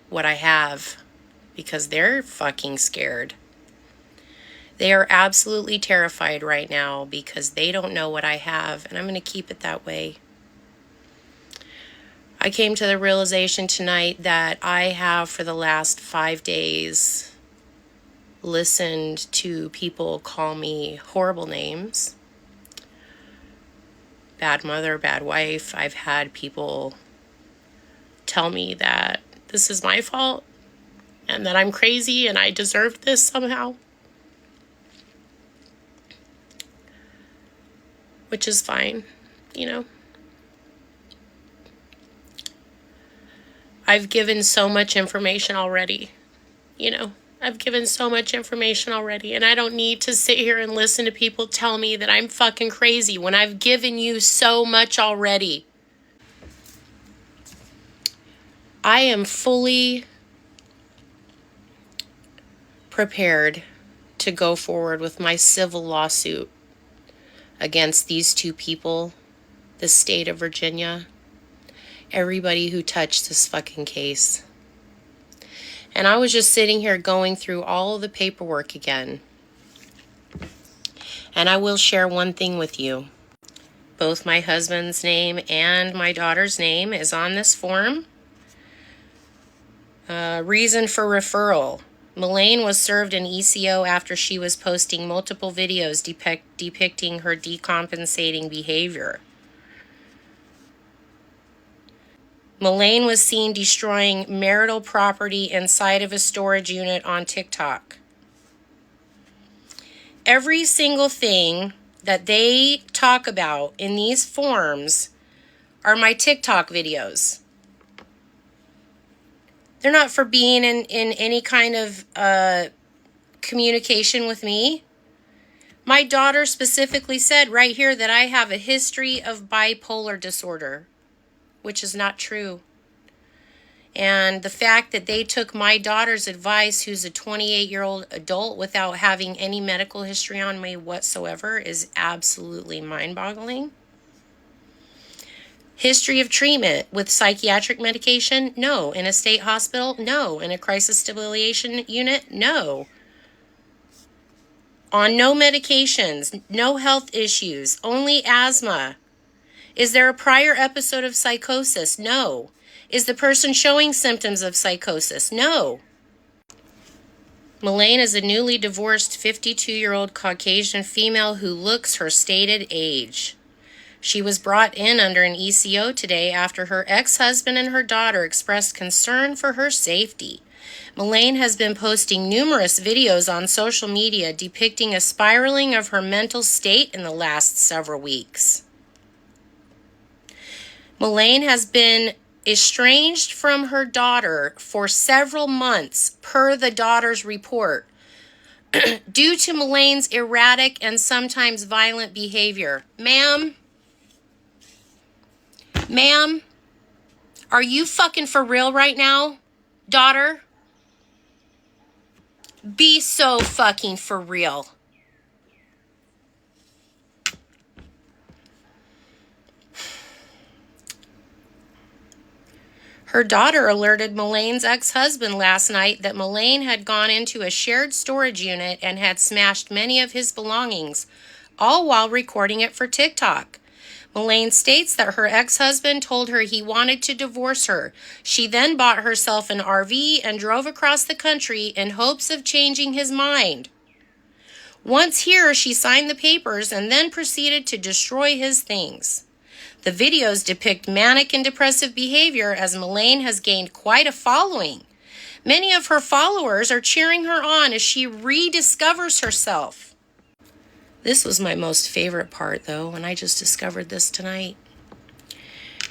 what I have, because they're fucking scared. They are absolutely terrified right now because they don't know what I have, and I'm going to keep it that way. I came to the realization tonight that I have, for the last 5 days, listened to people call me horrible names. Bad mother, bad wife. I've had people tell me that this is my fault and that I'm crazy and I deserved this somehow. Which is fine, you know. I've given so much information already, you know. I've given so much information already, and I don't need to sit here and listen to people tell me that I'm fucking crazy when I've given you so much already. I am fully prepared to go forward with my civil lawsuit against these two people, the state of Virginia, everybody who touched this fucking case. And I was just sitting here going through all of the paperwork again. And I will share one thing with you. Both my husband's name and my daughter's name is on this form. Reason for referral. Melaine was served an ECO after she was posting multiple videos depicting her decompensating behavior. Melaine was seen destroying marital property inside of a storage unit on TikTok. Every single thing that they talk about in these forms are my TikTok videos. They're not for being in any kind of communication with me. My daughter specifically said right here that I have a history of bipolar disorder, which is not true. And the fact that they took my daughter's advice, who's a 28-year-old adult, without having any medical history on me whatsoever is absolutely mind-boggling. History of treatment with psychiatric medication? No. In a state hospital? No. In a crisis stabilization unit? No. On no medications, no health issues, only asthma. Is there a prior episode of psychosis? No. Is the person showing symptoms of psychosis? No. Melaine is a newly divorced 52-year-old Caucasian female who looks her stated age. She was brought in under an ECO today after her ex-husband and her daughter expressed concern for her safety. Melaine has been posting numerous videos on social media depicting a spiraling of her mental state in the last several weeks. Melaine has been estranged from her daughter for several months, per the daughter's report, due to Melaine's erratic and sometimes violent behavior. Ma'am, are you fucking for real right now, daughter? Be so fucking for real. Her daughter alerted Melaine's ex-husband last night that Melaine had gone into a shared storage unit and had smashed many of his belongings, all while recording it for TikTok. Melaine states that her ex-husband told her he wanted to divorce her. She then bought herself an RV and drove across the country in hopes of changing his mind. Once here, she signed the papers and then proceeded to destroy his things. The videos depict manic and depressive behavior as Melaine has gained quite a following. Many of her followers are cheering her on as she rediscovers herself. This was my most favorite part, though, and I just discovered this tonight.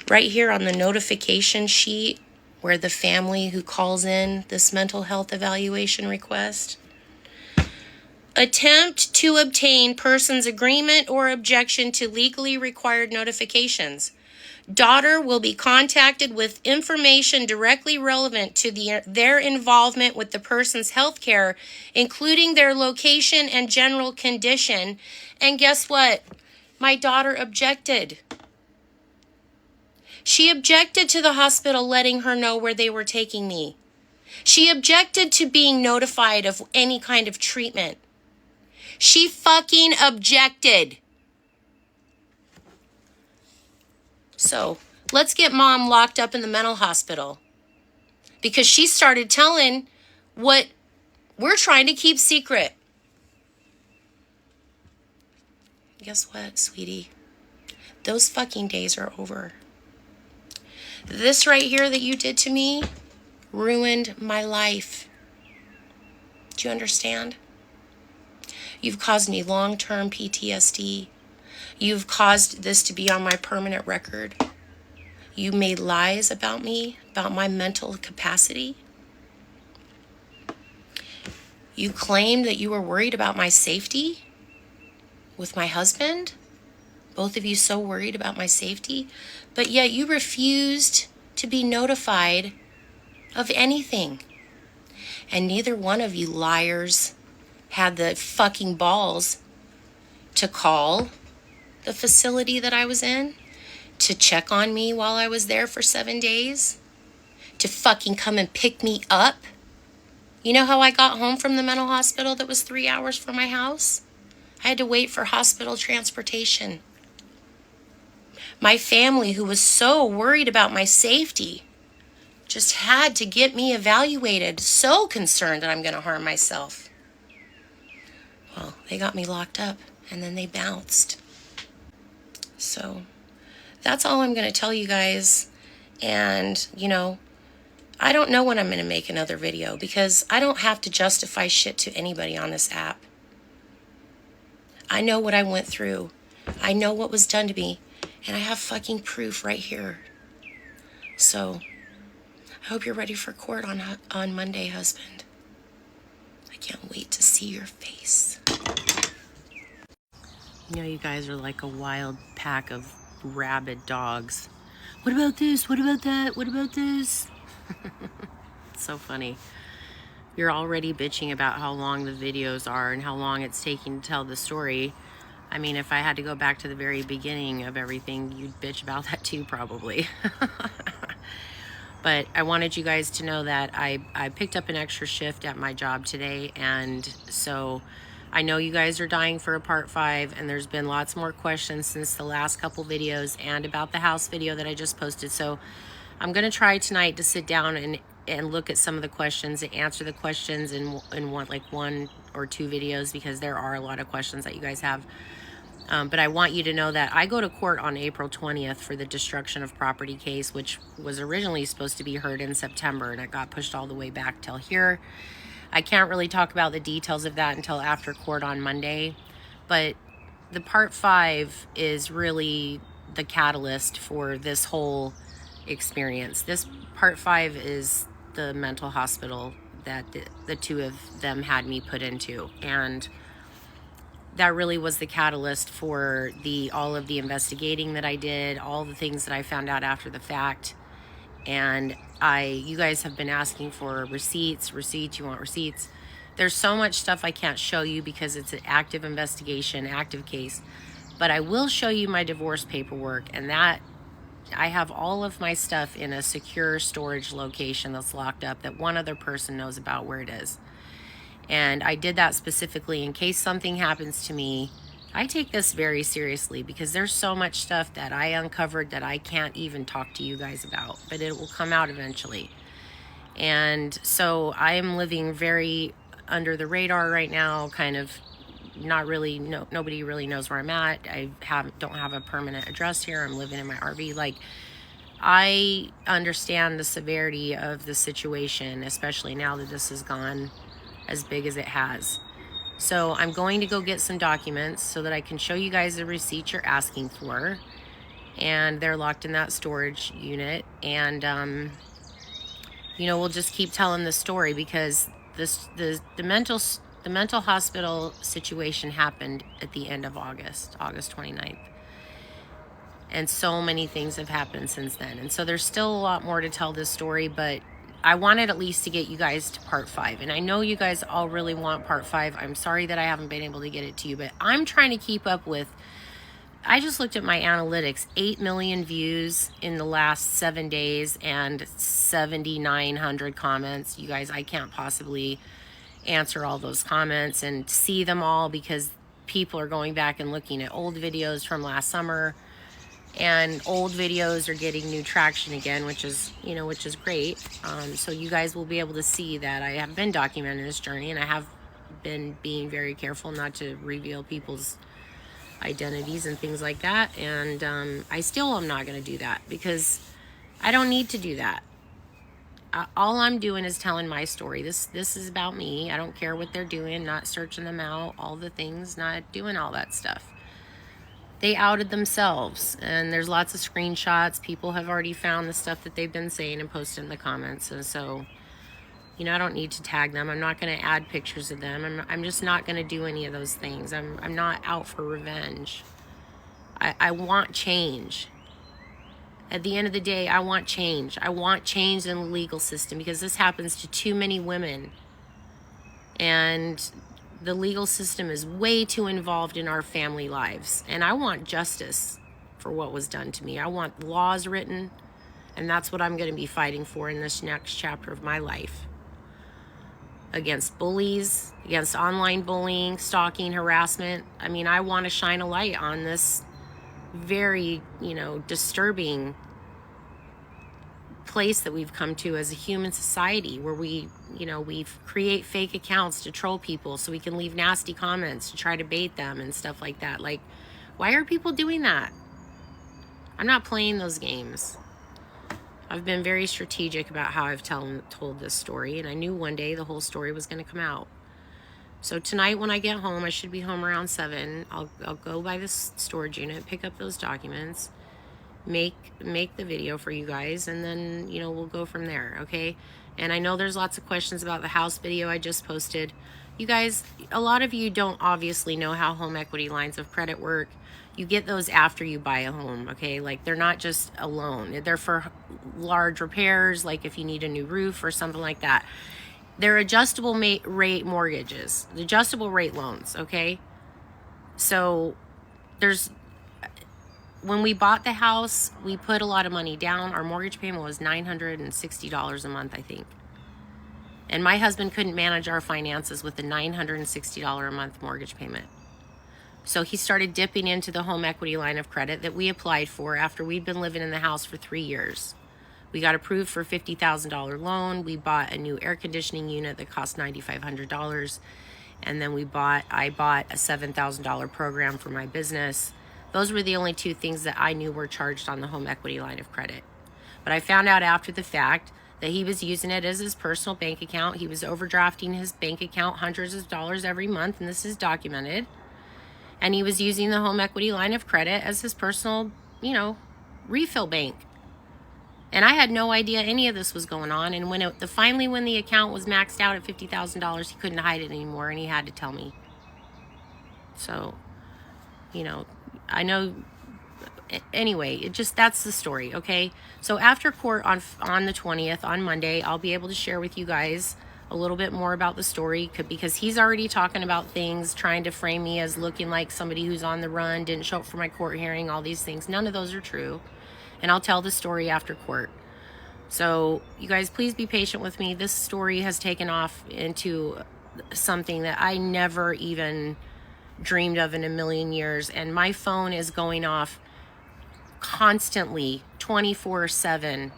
Right here on the notification sheet, where the family who calls in this mental health evaluation request, attempt to obtain person's agreement or objection to legally required notifications. Daughter will be contacted with information directly relevant to their involvement with the person's health care, including their location and general condition. And guess what? My daughter objected. She objected to the hospital letting her know where they were taking me. She objected to being notified of any kind of treatment. She fucking objected. So, let's get mom locked up in the mental hospital. Because she started telling what we're trying to keep secret. Guess what, sweetie? Those fucking days are over. This right here that you did to me ruined my life. Do you understand? You've caused me long-term PTSD. You've caused this to be on my permanent record. You made lies about me, about my mental capacity. You claimed that you were worried about my safety with my husband. Both of you so worried about my safety, but yet you refused to be notified of anything. And neither one of you liars had the fucking balls to call the facility that I was in, to check on me while I was there for 7 days, to fucking come and pick me up. You know how I got home from the mental hospital that was 3 hours from my house? I had to wait for hospital transportation. My family, who was so worried about my safety, just had to get me evaluated, so concerned that I'm going to harm myself. Well, they got me locked up, and then they bounced. So that's all I'm going to tell you guys. And, I don't know when I'm going to make another video, because I don't have to justify shit to anybody on this app. I know what I went through. I know what was done to me. And I have fucking proof right here. So I hope you're ready for court on Monday, husband. I can't wait to see your face. You guys are like a wild pack of rabid dogs. What about this? What about that? What about this? It's so funny. You're already bitching about how long the videos are and how long it's taking to tell the story. I mean, if I had to go back to the very beginning of everything, you'd bitch about that too, probably. But I wanted you guys to know that I picked up an extra shift at my job today, and so I know you guys are dying for a part 5, and there's been lots more questions since the last couple videos and about the house video that I just posted. So I'm going to try tonight to sit down and look at some of the questions and answer the questions in one or two videos, because there are a lot of questions that you guys have. But I want you to know that I go to court on April 20th for the destruction of property case, which was originally supposed to be heard in September, and it got pushed all the way back till here. I can't really talk about the details of that until after court on Monday, but the part 5 is really the catalyst for this whole experience. This part 5 is the mental hospital that the two of them had me put into, and that really was the catalyst for all of the investigating that I did, all the things that I found out after the fact. And you guys have been asking for receipts, you want receipts. There's so much stuff I can't show you because it's an active investigation, active case. But I will show you my divorce paperwork, and that I have all of my stuff in a secure storage location that's locked up that one other person knows about where it is. And I did that specifically in case something happens to me. I take this very seriously because there's so much stuff that I uncovered that I can't even talk to you guys about, but it will come out eventually. And so I am living very under the radar right now, kind of not really, nobody really knows where I'm at. I don't have a permanent address here. I'm living in my RV. Like, I understand the severity of the situation, especially now that this has gone as big as it has. So I'm going to go get some documents so that I can show you guys the receipts you're asking for, and they're locked in that storage unit. And we'll just keep telling the story, because the mental hospital situation happened at the end of August 29th, and so many things have happened since then. And so there's still a lot more to tell this story, but I wanted at least to get you guys to part 5. And I know you guys all really want part 5. I'm sorry that I haven't been able to get it to you, but I'm trying to keep up with, I just looked at my analytics, 8 million views in the last 7 days and 7,900 comments. You guys, I can't possibly answer all those comments and see them all, because people are going back and looking at old videos from last summer. And old videos are getting new traction again, which is great. So you guys will be able to see that I have been documenting this journey, and I have been being very careful not to reveal people's identities and things like that. And I still am not going to do that, because I don't need to do that. all I'm doing is telling my story. This is about me. I don't care what they're doing, not searching them out, all the things, not doing all that stuff. They outed themselves, and there's lots of screenshots. People have already found the stuff that they've been saying and posted in the comments. And so, I don't need to tag them. I'm not going to add pictures of them. I'm just not going to do any of those things. I'm not out for revenge. I want change. At the end of the day, I want change. I want change in the legal system, because this happens to too many women. And the legal system is way too involved in our family lives. And I want justice for what was done to me. I want laws written, and that's what I'm going to be fighting for in this next chapter of my life. Against bullies, against online bullying, stalking, harassment. I mean, I want to shine a light on this very, disturbing place that we've come to as a human society, where we create fake accounts to troll people so we can leave nasty comments to try to bait them and stuff like that. Like, why are people doing that? I'm not playing those games. I've been very strategic about how I've told this story, and I knew one day the whole story was going to come out. So tonight when I get home, I should be home around 7. I'll go by this storage unit, pick up those documents, make the video for you guys, and then, we'll go from there, okay? And I know there's lots of questions about the house video I just posted. You guys, a lot of you don't obviously know how home equity lines of credit work. You get those after you buy a home, okay? Like, they're not just a loan. They're for large repairs, like if you need a new roof or something like that. They're adjustable rate mortgages, adjustable rate loans, okay? So when we bought the house, we put a lot of money down. Our mortgage payment was $960 a month, I think. And my husband couldn't manage our finances with a $960 a month mortgage payment. So he started dipping into the home equity line of credit that we applied for after we'd been living in the house for 3 years. We got approved for a $50,000 loan. We bought a new air conditioning unit that cost $9,500. And then I bought a $7,000 program for my business. Those were the only 2 things that I knew were charged on the home equity line of credit. But I found out after the fact that he was using it as his personal bank account. He was overdrafting his bank account hundreds of dollars every month, and this is documented. And he was using the home equity line of credit as his personal, refill bank. And I had no idea any of this was going on. And when the account was maxed out at $50,000, he couldn't hide it anymore, and he had to tell me. So, I know. Anyway, that's the story, okay? So after court on the 20th, on Monday, I'll be able to share with you guys a little bit more about the story, because he's already talking about things, trying to frame me as looking like somebody who's on the run, didn't show up for my court hearing, all these things. None of those are true. And I'll tell the story after court. So you guys, please be patient with me. This story has taken off into something that I never even dreamed of in a million years. And my phone is going off constantly, 24/7.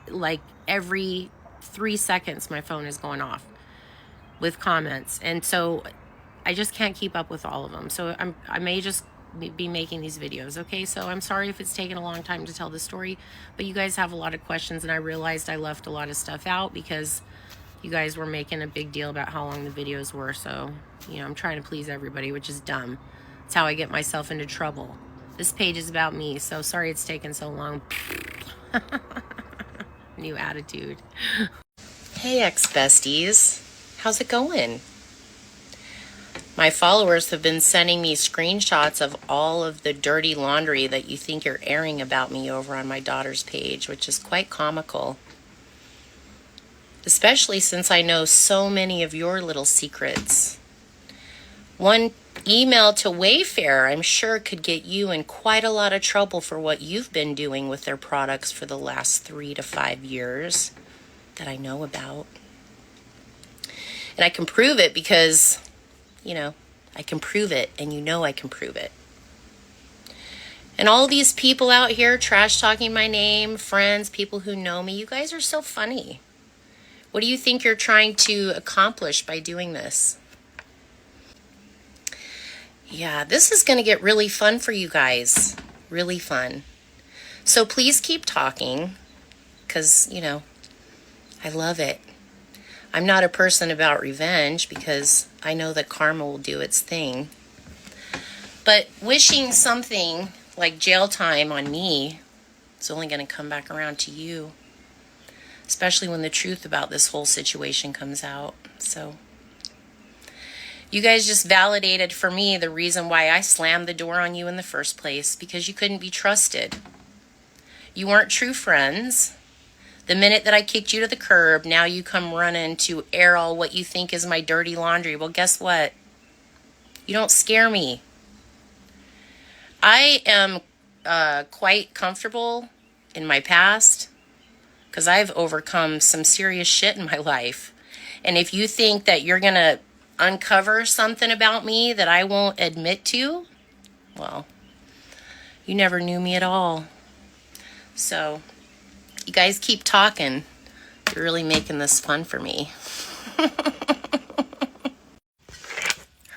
Like every 3 seconds, my phone is going off with comments. And so I just can't keep up with all of them. So I may just be making these videos, okay? So I'm sorry if it's taken a long time to tell the story, but you guys have a lot of questions, and I realized I left a lot of stuff out because you guys were making a big deal about how long the videos were. So, I'm trying to please everybody, which is dumb. It's how I get myself into trouble. This page is about me, so sorry it's taken so long. New attitude. Hey, ex-besties. How's it going? My followers have been sending me screenshots of all of the dirty laundry that you think you're airing about me over on my daughter's page, which is quite comical. Especially since I know so many of your little secrets. One email to Wayfair, I'm sure, could get you in quite a lot of trouble for what you've been doing with their products for the last 3 to 5 years that I know about. And I can prove it because, I can prove it, and I can prove it. And all these people out here trash talking my name, friends, people who know me, you guys are so funny. What do you think you're trying to accomplish by doing this? Yeah, this is going to get really fun for you guys. Really fun. So please keep talking, because, I love it. I'm not a person about revenge because I know that karma will do its thing. But wishing something like jail time on me is only going to come back around to you, especially when the truth about this whole situation comes out. So you guys just validated for me the reason why I slammed the door on you in the first place, because you couldn't be trusted. You weren't true friends. The minute that I kicked you to the curb, now you come running to air all what you think is my dirty laundry. Well, guess what? You don't scare me. I am quite comfortable in my past because I've overcome some serious shit in my life. And if you think that you're going to uncover something about me that I won't admit to, well, you never knew me at all. So you guys keep talking. You're really making this fun for me.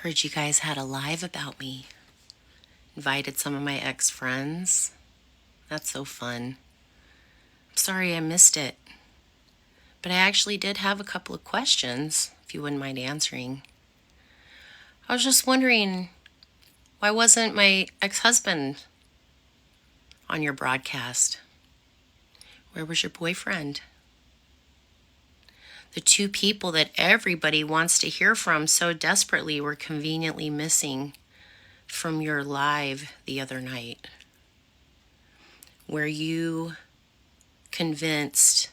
Heard you guys had a live about me. Invited some of my ex-friends. That's so fun. I'm sorry I missed it. But I actually did have a couple of questions, if you wouldn't mind answering. I was just wondering, why wasn't my ex-husband on your broadcast? Where was your boyfriend? The two people that everybody wants to hear from so desperately were conveniently missing from your live the other night, where you convinced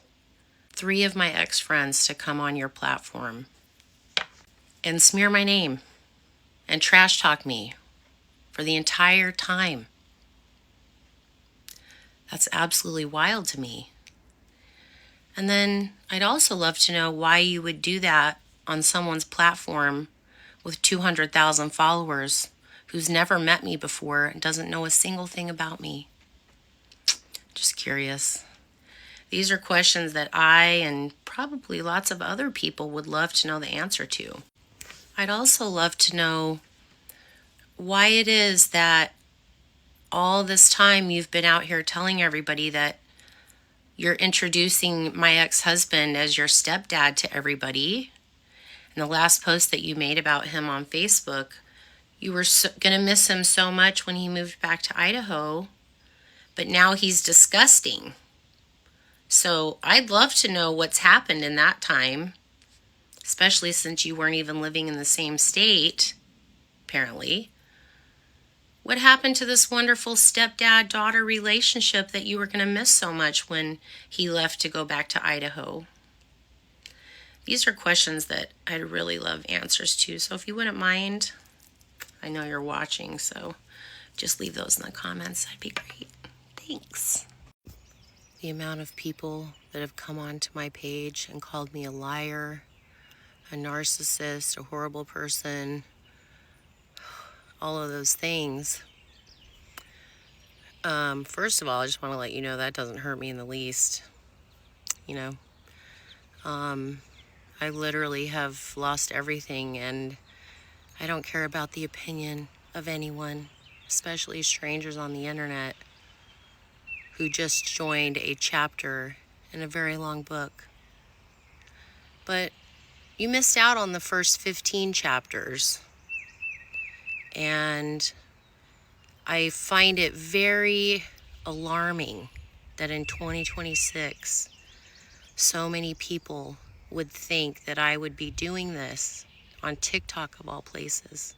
3 of my ex-friends to come on your platform and smear my name and trash talk me for the entire time. That's absolutely wild to me. And then I'd also love to know why you would do that on someone's platform with 200,000 followers who's never met me before and doesn't know a single thing about me. Just curious. These are questions that I and probably lots of other people would love to know the answer to. I'd also love to know why it is that all this time you've been out here telling everybody that you're introducing my ex-husband as your stepdad to everybody. And the last post that you made about him on Facebook, you were going to miss him so much when he moved back to Idaho, but now he's disgusting. So I'd love to know what's happened in that time, especially since you weren't even living in the same state, apparently. What happened to this wonderful stepdad-daughter relationship that you were going to miss so much when he left to go back to Idaho? These are questions that I'd really love answers to. So if you wouldn't mind, I know you're watching, so just leave those in the comments. That'd be great. Thanks. The amount of people that have come onto my page and called me a liar, a narcissist, a horrible person, all of those things. First of all, I just want to let you know that doesn't hurt me in the least. You know, I literally have lost everything, and I don't care about the opinion of anyone, especially strangers on the internet who just joined a chapter in a very long book. But you missed out on the first 15 chapters. And I find it very alarming that in 2026, so many people would think that I would be doing this on TikTok of all places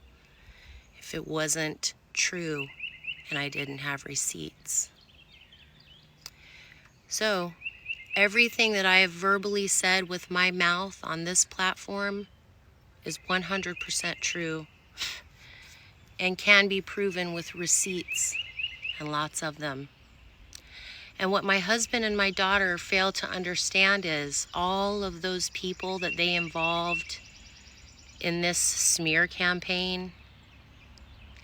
if it wasn't true and I didn't have receipts. So everything that I have verbally said with my mouth on this platform is 100% true and can be proven with receipts, and lots of them. And what my husband and my daughter fail to understand is all of those people that they involved in this smear campaign,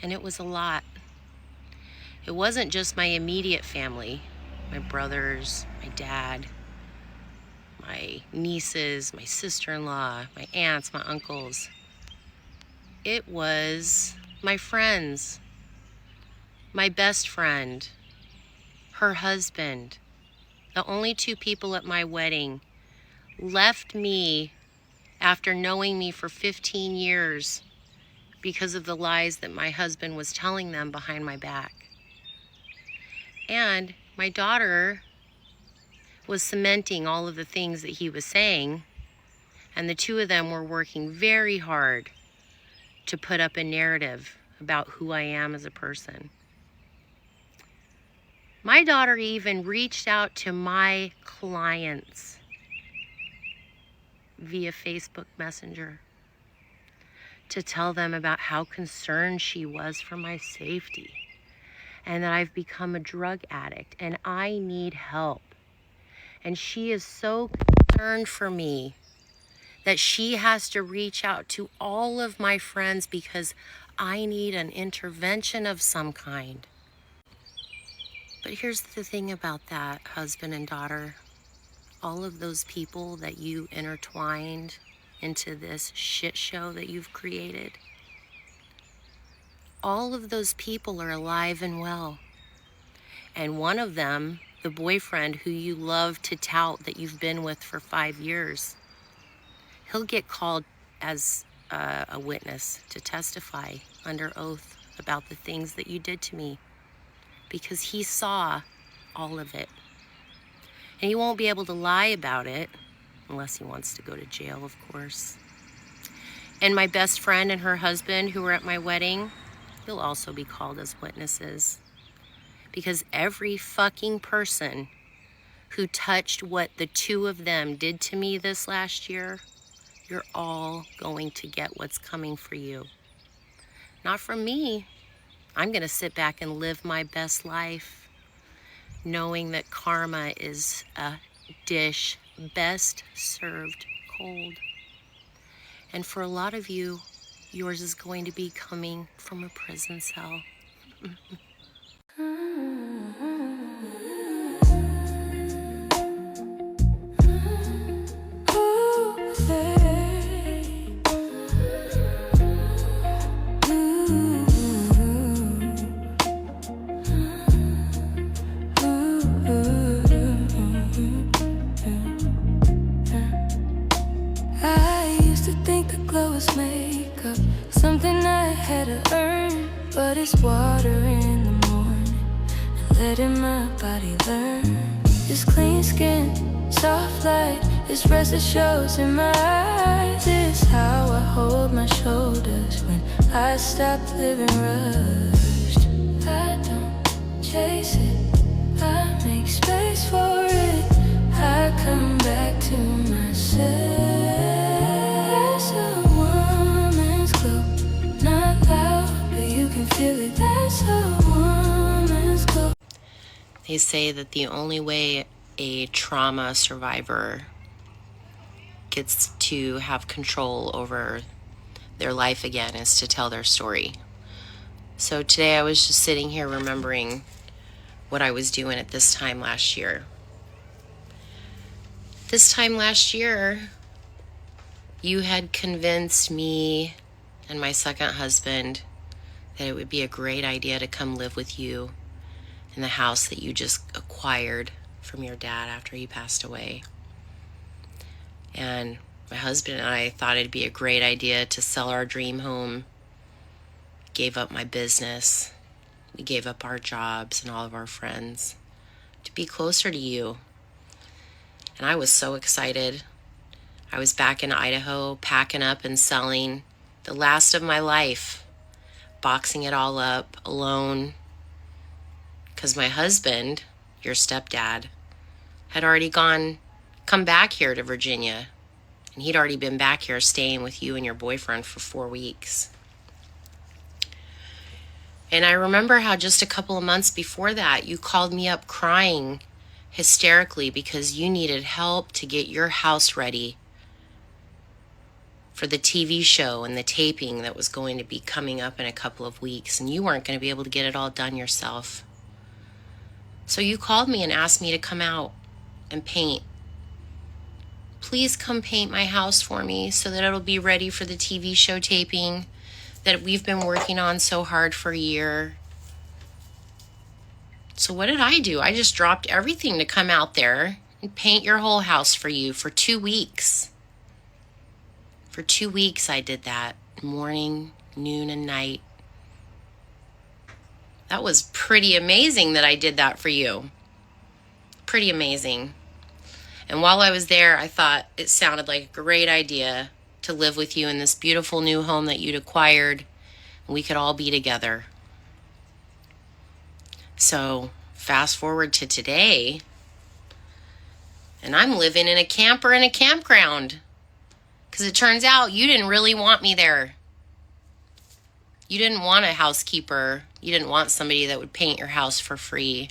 and it was a lot. It wasn't just my immediate family, my brothers, my dad, my nieces, my sister-in-law, my aunts, my uncles. It was my friends, my best friend, her husband, the only 2 people at my wedding left me after knowing me for 15 years because of the lies that my husband was telling them behind my back. And my daughter was cementing all of the things that he was saying, and the two of them were working very hard to put up a narrative about who I am as a person. My daughter even reached out to my clients via Facebook Messenger to tell them about how concerned she was for my safety and that I've become a drug addict and I need help. And she is so concerned for me that she has to reach out to all of my friends because I need an intervention of some kind. But here's the thing about that, husband and daughter. All of those people that you intertwined into this shit show that you've created, all of those people are alive and well. And one of them, the boyfriend who you love to tout that you've been with for 5 years, he'll get called as a witness to testify under oath about the things that you did to me because he saw all of it. And he won't be able to lie about it unless he wants to go to jail, of course. And my best friend and her husband who were at my wedding, they'll also be called as witnesses. Because every fucking person who touched what the two of them did to me this last year, you're all going to get what's coming for you. Not from me. I'm going to sit back and live my best life, knowing that karma is a dish best served cold. And for a lot of you, yours is going to be coming from a prison cell. Makeup, something I had to earn, but it's water in the morning and letting my body learn. This clean skin, soft light, this rest that shows in my eyes. This is how I hold my shoulders when I stop living rushed. I don't chase it, I make space for it. I come back to myself. Feel it, that's a woman's glow. They say that the only way a trauma survivor gets to have control over their life again is to tell their story. So today I was just sitting here remembering what I was doing at this time last year. This time last year, you had convinced me and my second husband that it would be a great idea to come live with you in the house that you just acquired from your dad after he passed away. And my husband and I thought it'd be a great idea to sell our dream home. Gave up my business. We gave up our jobs and all of our friends to be closer to you. And I was so excited. I was back in Idaho, packing up and selling the last of my life, boxing it all up alone, because my husband, your stepdad, had already come back here to Virginia, and he'd already been back here staying with you and your boyfriend for 4 weeks. And I remember how just a couple of months before that, you called me up crying hysterically because you needed help to get your house ready for the TV show and the taping that was going to be coming up in a couple of weeks, and you weren't going to be able to get it all done yourself. So you called me and asked me to come out and paint. Please come paint my house for me so that it'll be ready for the TV show taping that we've been working on so hard for a year. So what did I do? I just dropped everything to come out there and paint your whole house for you for 2 weeks. For 2 weeks I did that, morning, noon, and night. That was pretty amazing that I did that for you. Pretty amazing. And while I was there, I thought it sounded like a great idea to live with you in this beautiful new home that you'd acquired, and we could all be together. So fast forward to today, and I'm living in a camper in a campground, because it turns out you didn't really want me there. You didn't want a housekeeper. You didn't want somebody that would paint your house for free.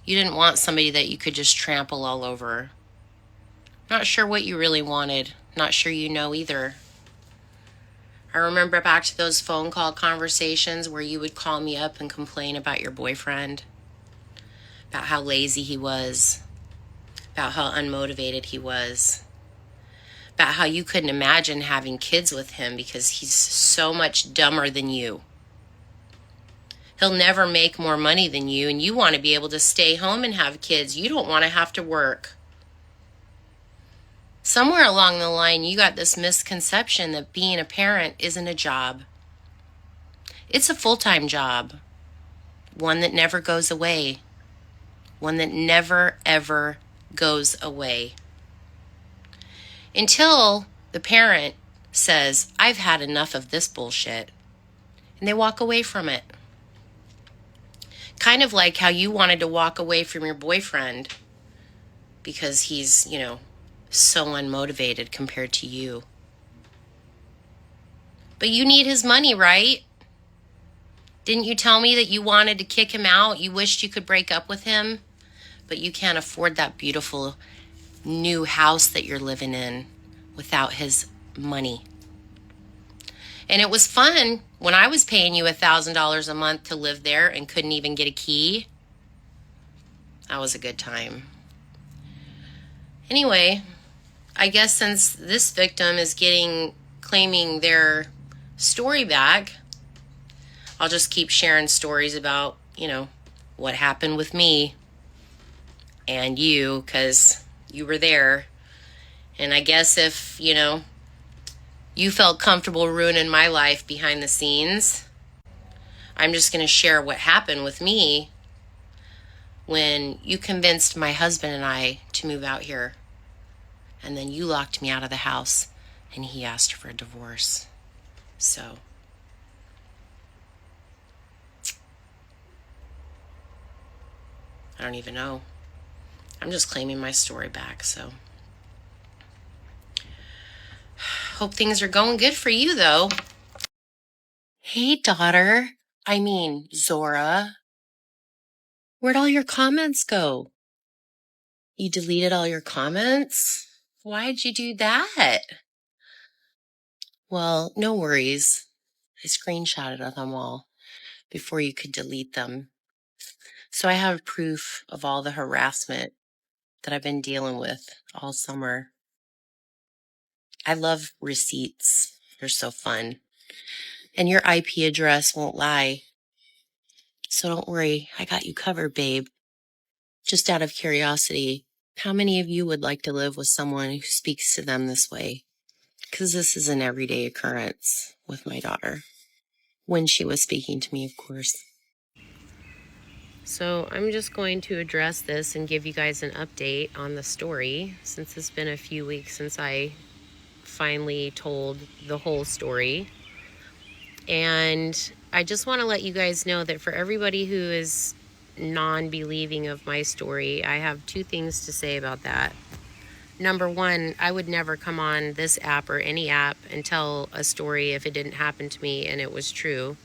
You didn't want somebody that you could just trample all over. Not sure what you really wanted. Not sure you know either. I remember back to those phone call conversations where you would call me up and complain about your boyfriend, about how lazy he was, about how unmotivated he was, about how you couldn't imagine having kids with him because he's so much dumber than you. He'll never make more money than you, and you want to be able to stay home and have kids. You don't want to have to work. Somewhere along the line, you got this misconception that being a parent isn't a job. It's a full-time job, one that never goes away, one that never, ever goes away. Until the parent says, I've had enough of this bullshit, and they walk away from it. Kind of like how you wanted to walk away from your boyfriend because he's, so unmotivated compared to you. But you need his money, right? Didn't you tell me that you wanted to kick him out? You wished you could break up with him, but you can't afford that beautiful new house that you're living in without his money. And it was fun when I was paying you $1,000 a month to live there and couldn't even get a key. That was a good time. Anyway, I guess since this victim is claiming their story back, I'll just keep sharing stories about, what happened with me and you, because you were there. And I guess if, you felt comfortable ruining my life behind the scenes, I'm just going to share what happened with me when you convinced my husband and I to move out here. And then you locked me out of the house and he asked for a divorce. So I don't even know. I'm just claiming my story back. So hope things are going good for you, though. Hey, daughter. Zora. Where'd all your comments go? You deleted all your comments? Why'd you do that? Well, no worries. I screenshotted them all before you could delete them. So I have proof of all the harassment that I've been dealing with all summer. I love receipts. They're so fun. And your IP address won't lie. So don't worry, I got you covered, babe. Just out of curiosity, how many of you would like to live with someone who speaks to them this way? Because this is an everyday occurrence with my daughter. When she was speaking to me, of course. So I'm just going to address this and give you guys an update on the story, since it's been a few weeks since I finally told the whole story. And I just want to let you guys know that for everybody who is non-believing of my story, I have two things to say about that. Number one, I would never come on this app or any app and tell a story if it didn't happen to me and it was true.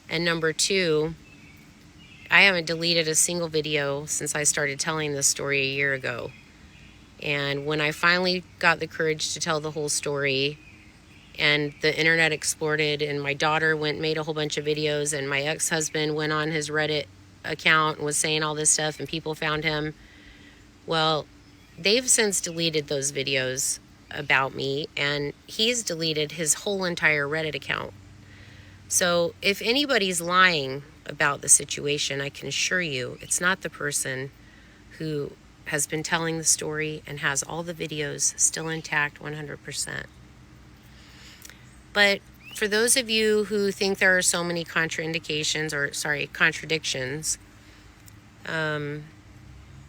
And number two, I haven't deleted a single video since I started telling this story a year ago. And when I finally got the courage to tell the whole story, and the internet exploded, and my daughter went and made a whole bunch of videos, and my ex-husband went on his Reddit account and was saying all this stuff, and people found him. Well, they've since deleted those videos about me, and he's deleted his whole entire Reddit account. So if anybody's lying about the situation, I can assure you it's not the person who has been telling the story and has all the videos still intact 100%. But for those of you who think there are so many contradictions,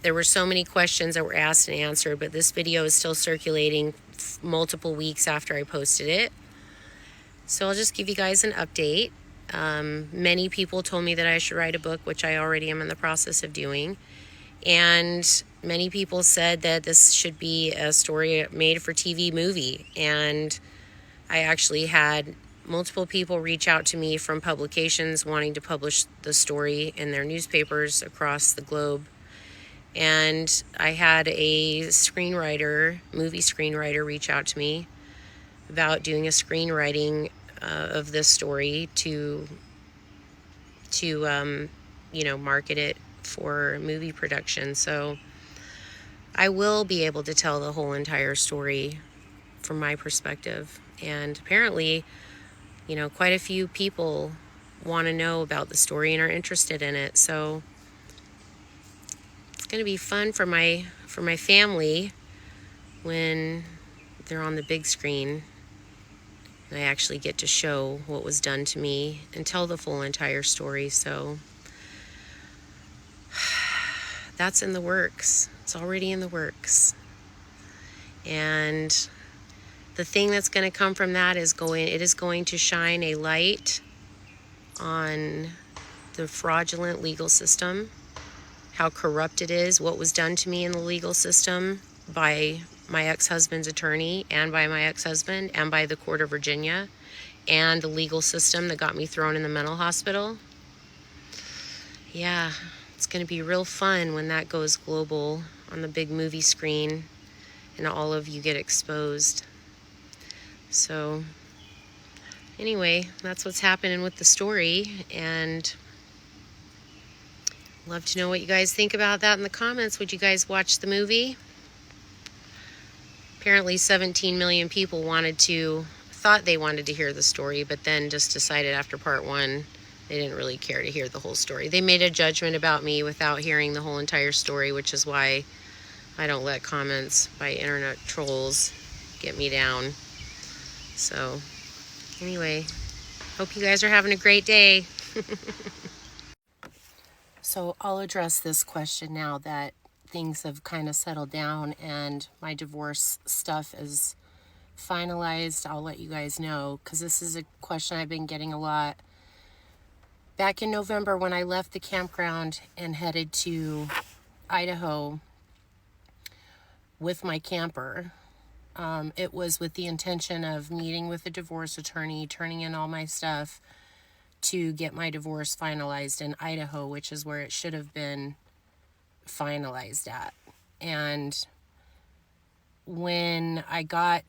there were so many questions that were asked and answered, but this video is still circulating multiple weeks after I posted it. So I'll just give you guys an update. Many people told me that I should write a book, which I already am in the process of doing. And many people said that this should be a story made for TV movie. And I actually had multiple people reach out to me from publications wanting to publish the story in their newspapers across the globe. And I had a movie screenwriter reach out to me about doing a screenwriting of this story to market it for movie production. So I will be able to tell the whole entire story from my perspective. And apparently, quite a few people want to know about the story and are interested in it. So it's going to be fun for my family when they're on the big screen and I actually get to show what was done to me and tell the full entire story. So that's in the works. It's already in the works. And the thing that's going to come from that is going to shine a light on the fraudulent legal system, how corrupt it is, what was done to me in the legal system by my ex-husband's attorney and by my ex-husband and by the court of Virginia and the legal system that got me thrown in the mental hospital. Yeah, it's going to be real fun when that goes global on the big movie screen and all of you get exposed. So anyway, that's what's happening with the story, and love to know what you guys think about that in the comments. Would you guys watch the movie? Apparently 17 million people thought they wanted to hear the story, but then just decided after part 1 they didn't really care to hear the whole story. They made a judgment about me without hearing the whole entire story, which is why I don't let comments by internet trolls get me down. So anyway, hope you guys are having a great day. So I'll address this question now that things have kind of settled down and my divorce stuff is finalized. I'll let you guys know, because this is a question I've been getting a lot. Back in November, when I left the campground and headed to Idaho with my camper, it was with the intention of meeting with a divorce attorney, turning in all my stuff to get my divorce finalized in Idaho, which is where it should have been finalized at. And when I got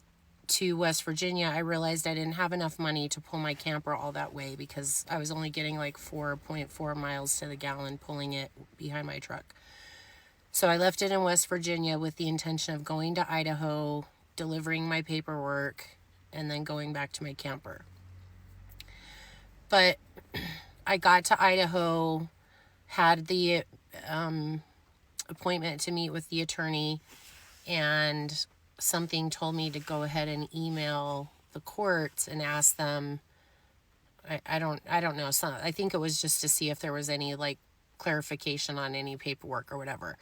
to West Virginia, I realized I didn't have enough money to pull my camper all that way because I was only getting like 4.4 miles to the gallon pulling it behind my truck. So I left it in West Virginia with the intention of going to Idaho, delivering my paperwork, and then going back to my camper. But I got to Idaho, had the appointment to meet with the attorney, and something told me to go ahead and email the courts and ask them. I don't know. I think it was just to see if there was any like clarification on any paperwork or whatever.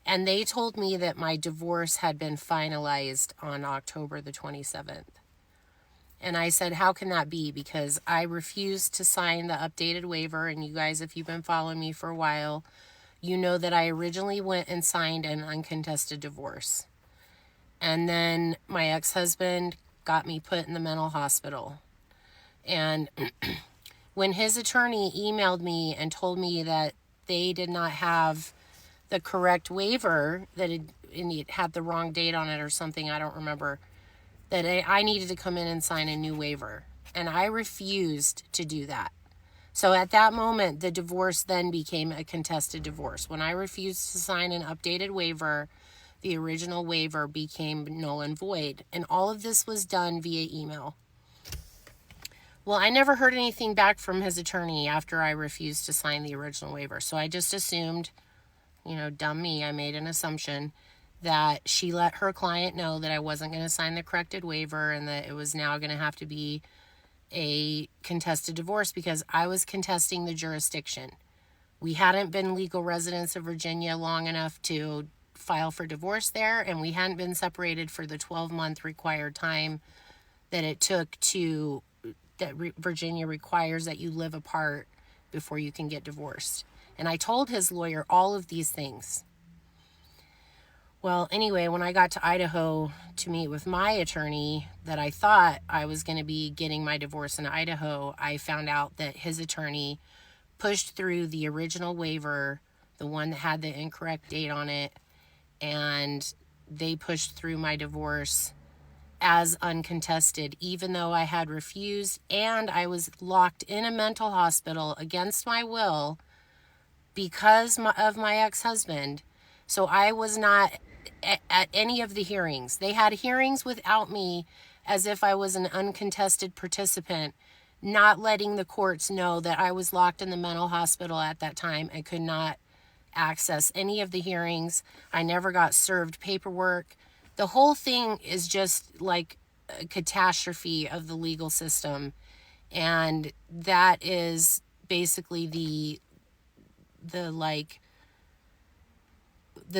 And they told me that my divorce had been finalized on October the 27th. And I said, how can that be? Because I refused to sign the updated waiver. And you guys, if you've been following me for a while, you know that I originally went and signed an uncontested divorce. And then my ex-husband got me put in the mental hospital. And when his attorney emailed me and told me that they did not have the correct waiver, that it had the wrong date on it or something, I don't remember, that I needed to come in and sign a new waiver. And I refused to do that. So at that moment, the divorce then became a contested divorce. When I refused to sign an updated waiver, the original waiver became null and void. And all of this was done via email. Well, I never heard anything back from his attorney after I refused to sign the original waiver. So I just assumed, dumb me, I made an assumption that she let her client know that I wasn't going to sign the corrected waiver and that it was now going to have to be a contested divorce because I was contesting the jurisdiction. We hadn't been legal residents of Virginia long enough to file for divorce there, and we hadn't been separated for the 12-month required time that it took Virginia requires that you live apart before you can get divorced. And I told his lawyer all of these things. Well, anyway, when I got to Idaho to meet with my attorney that I thought I was going to be getting my divorce in Idaho, I found out that his attorney pushed through the original waiver, the one that had the incorrect date on it, and they pushed through my divorce as uncontested, even though I had refused and I was locked in a mental hospital against my will because of my ex-husband. So I was not at any of the hearings. They had hearings without me as if I was an uncontested participant, not letting the courts know that I was locked in the mental hospital at that time and could not access any of the hearings. I never got served paperwork. The whole thing is just like a catastrophe of the legal system. And that is basically the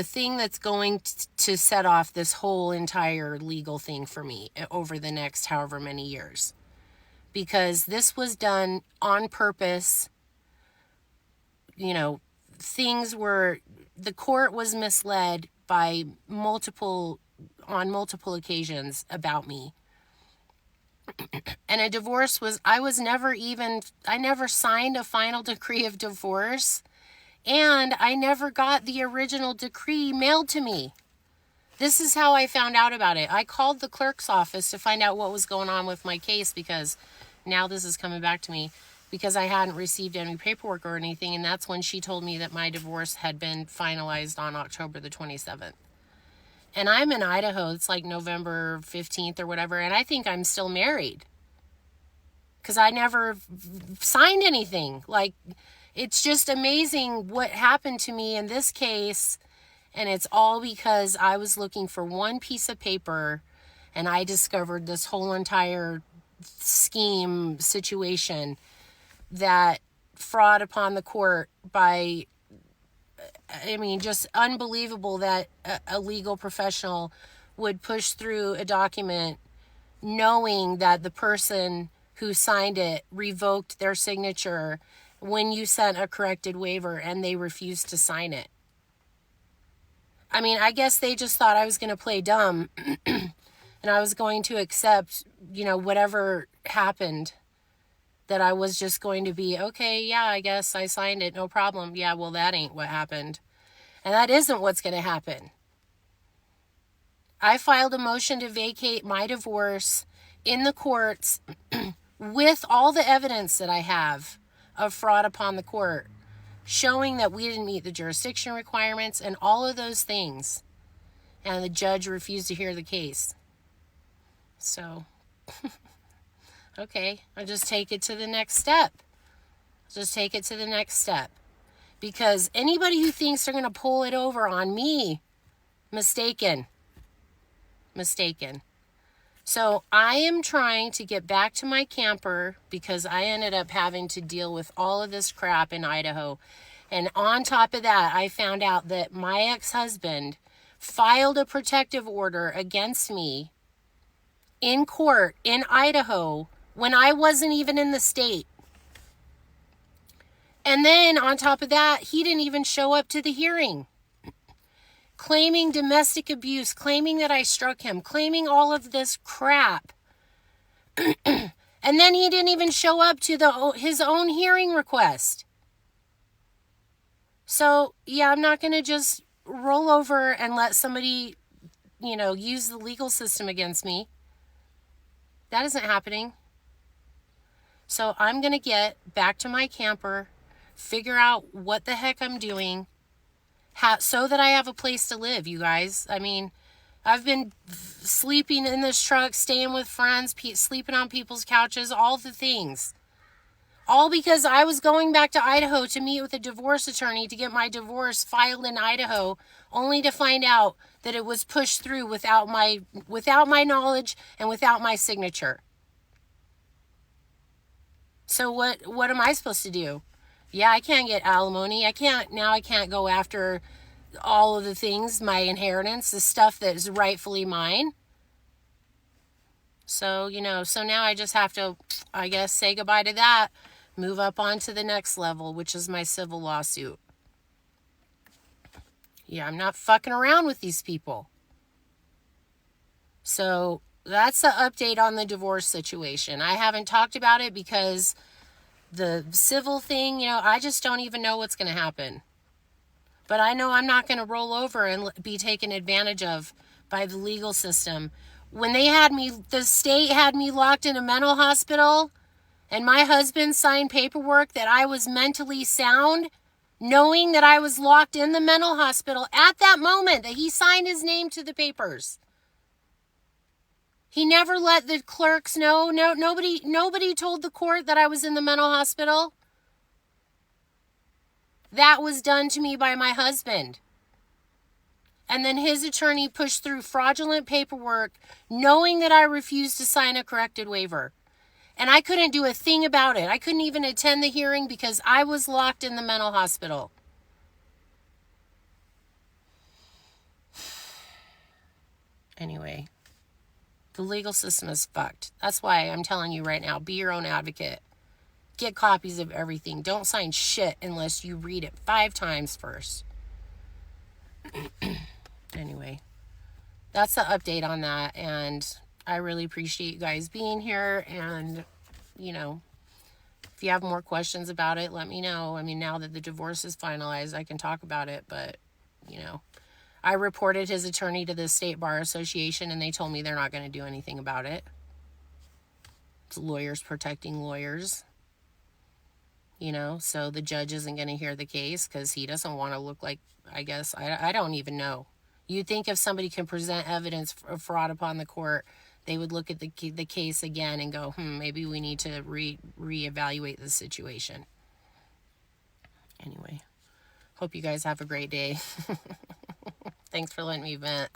thing that's going to set off this whole entire legal thing for me over the next however many years. Because this was done on purpose. The court was misled by on multiple occasions about me. And a divorce I never signed a final decree of divorce, and I never got the original decree mailed to me. This is how I found out about it. I called the clerk's office to find out what was going on with my case, because now this is coming back to me, because I hadn't received any paperwork or anything, and that's when she told me that my divorce had been finalized on October the 27th. And I'm in Idaho. It's like November 15th or whatever, and I think I'm still married because I never signed anything. Like, it's just amazing what happened to me in this case, and it's all because I was looking for one piece of paper, and I discovered this whole entire scheme situation that fraud upon the court by, just unbelievable that a legal professional would push through a document knowing that the person who signed it revoked their signature when you sent a corrected waiver and they refused to sign it. I guess they just thought I was going to play dumb and I was going to accept, whatever happened, that I was just going to be, okay, yeah, I guess I signed it, no problem. Yeah, well, that ain't what happened. And that isn't what's going to happen. I filed a motion to vacate my divorce in the courts with all the evidence that I have of fraud upon the court, showing that we didn't meet the jurisdiction requirements and all of those things. And the judge refused to hear the case. So, okay, I'll just take it to the next step. Because anybody who thinks they're going to pull it over on me, mistaken. So I am trying to get back to my camper because I ended up having to deal with all of this crap in Idaho. And on top of that, I found out that my ex-husband filed a protective order against me in court in Idaho when I wasn't even in the state. And then on top of that, he didn't even show up to the hearing, claiming domestic abuse, claiming that I struck him, claiming all of this crap. And then he didn't even show up to his own hearing request. So, yeah, I'm not going to just roll over and let somebody, use the legal system against me. That isn't happening. So I'm going to get back to my camper, figure out what the heck I'm doing, so that I have a place to live, you guys. I've been sleeping in this truck, staying with friends, sleeping on people's couches, all the things. All because I was going back to Idaho to meet with a divorce attorney to get my divorce filed in Idaho, only to find out that it was pushed through without my knowledge and without my signature. So what am I supposed to do? Yeah, I can't get alimony. I can't go after all of the things, my inheritance, the stuff that is rightfully mine. So, so now I just have to, I guess, say goodbye to that, move up on to the next level, which is my civil lawsuit. Yeah, I'm not fucking around with these people. So that's the update on the divorce situation. I haven't talked about it because the civil thing, I just don't even know what's going to happen. But I know I'm not going to roll over and be taken advantage of by the legal system. When the state had me locked in a mental hospital, and my husband signed paperwork that I was mentally sound, knowing that I was locked in the mental hospital at that moment that he signed his name to the papers. He never let the clerks know. No, nobody told the court that I was in the mental hospital. That was done to me by my husband. And then his attorney pushed through fraudulent paperwork, knowing that I refused to sign a corrected waiver. And I couldn't do a thing about it. I couldn't even attend the hearing because I was locked in the mental hospital. Anyway, the legal system is fucked. That's why I'm telling you right now, be your own advocate. Get copies of everything. Don't sign shit unless you read it 5 times first. Anyway, that's the update on that. And I really appreciate you guys being here. And, if you have more questions about it, let me know. I mean, now that the divorce is finalized, I can talk about it. But, I reported his attorney to the State Bar Association, and they told me they're not going to do anything about it. It's lawyers protecting lawyers. So the judge isn't going to hear the case because he doesn't want to look like, I guess, I don't even know. You'd think if somebody can present evidence of fraud upon the court, they would look at the case again and go, maybe we need to reevaluate the situation. Anyway, hope you guys have a great day. Thanks for letting me vent.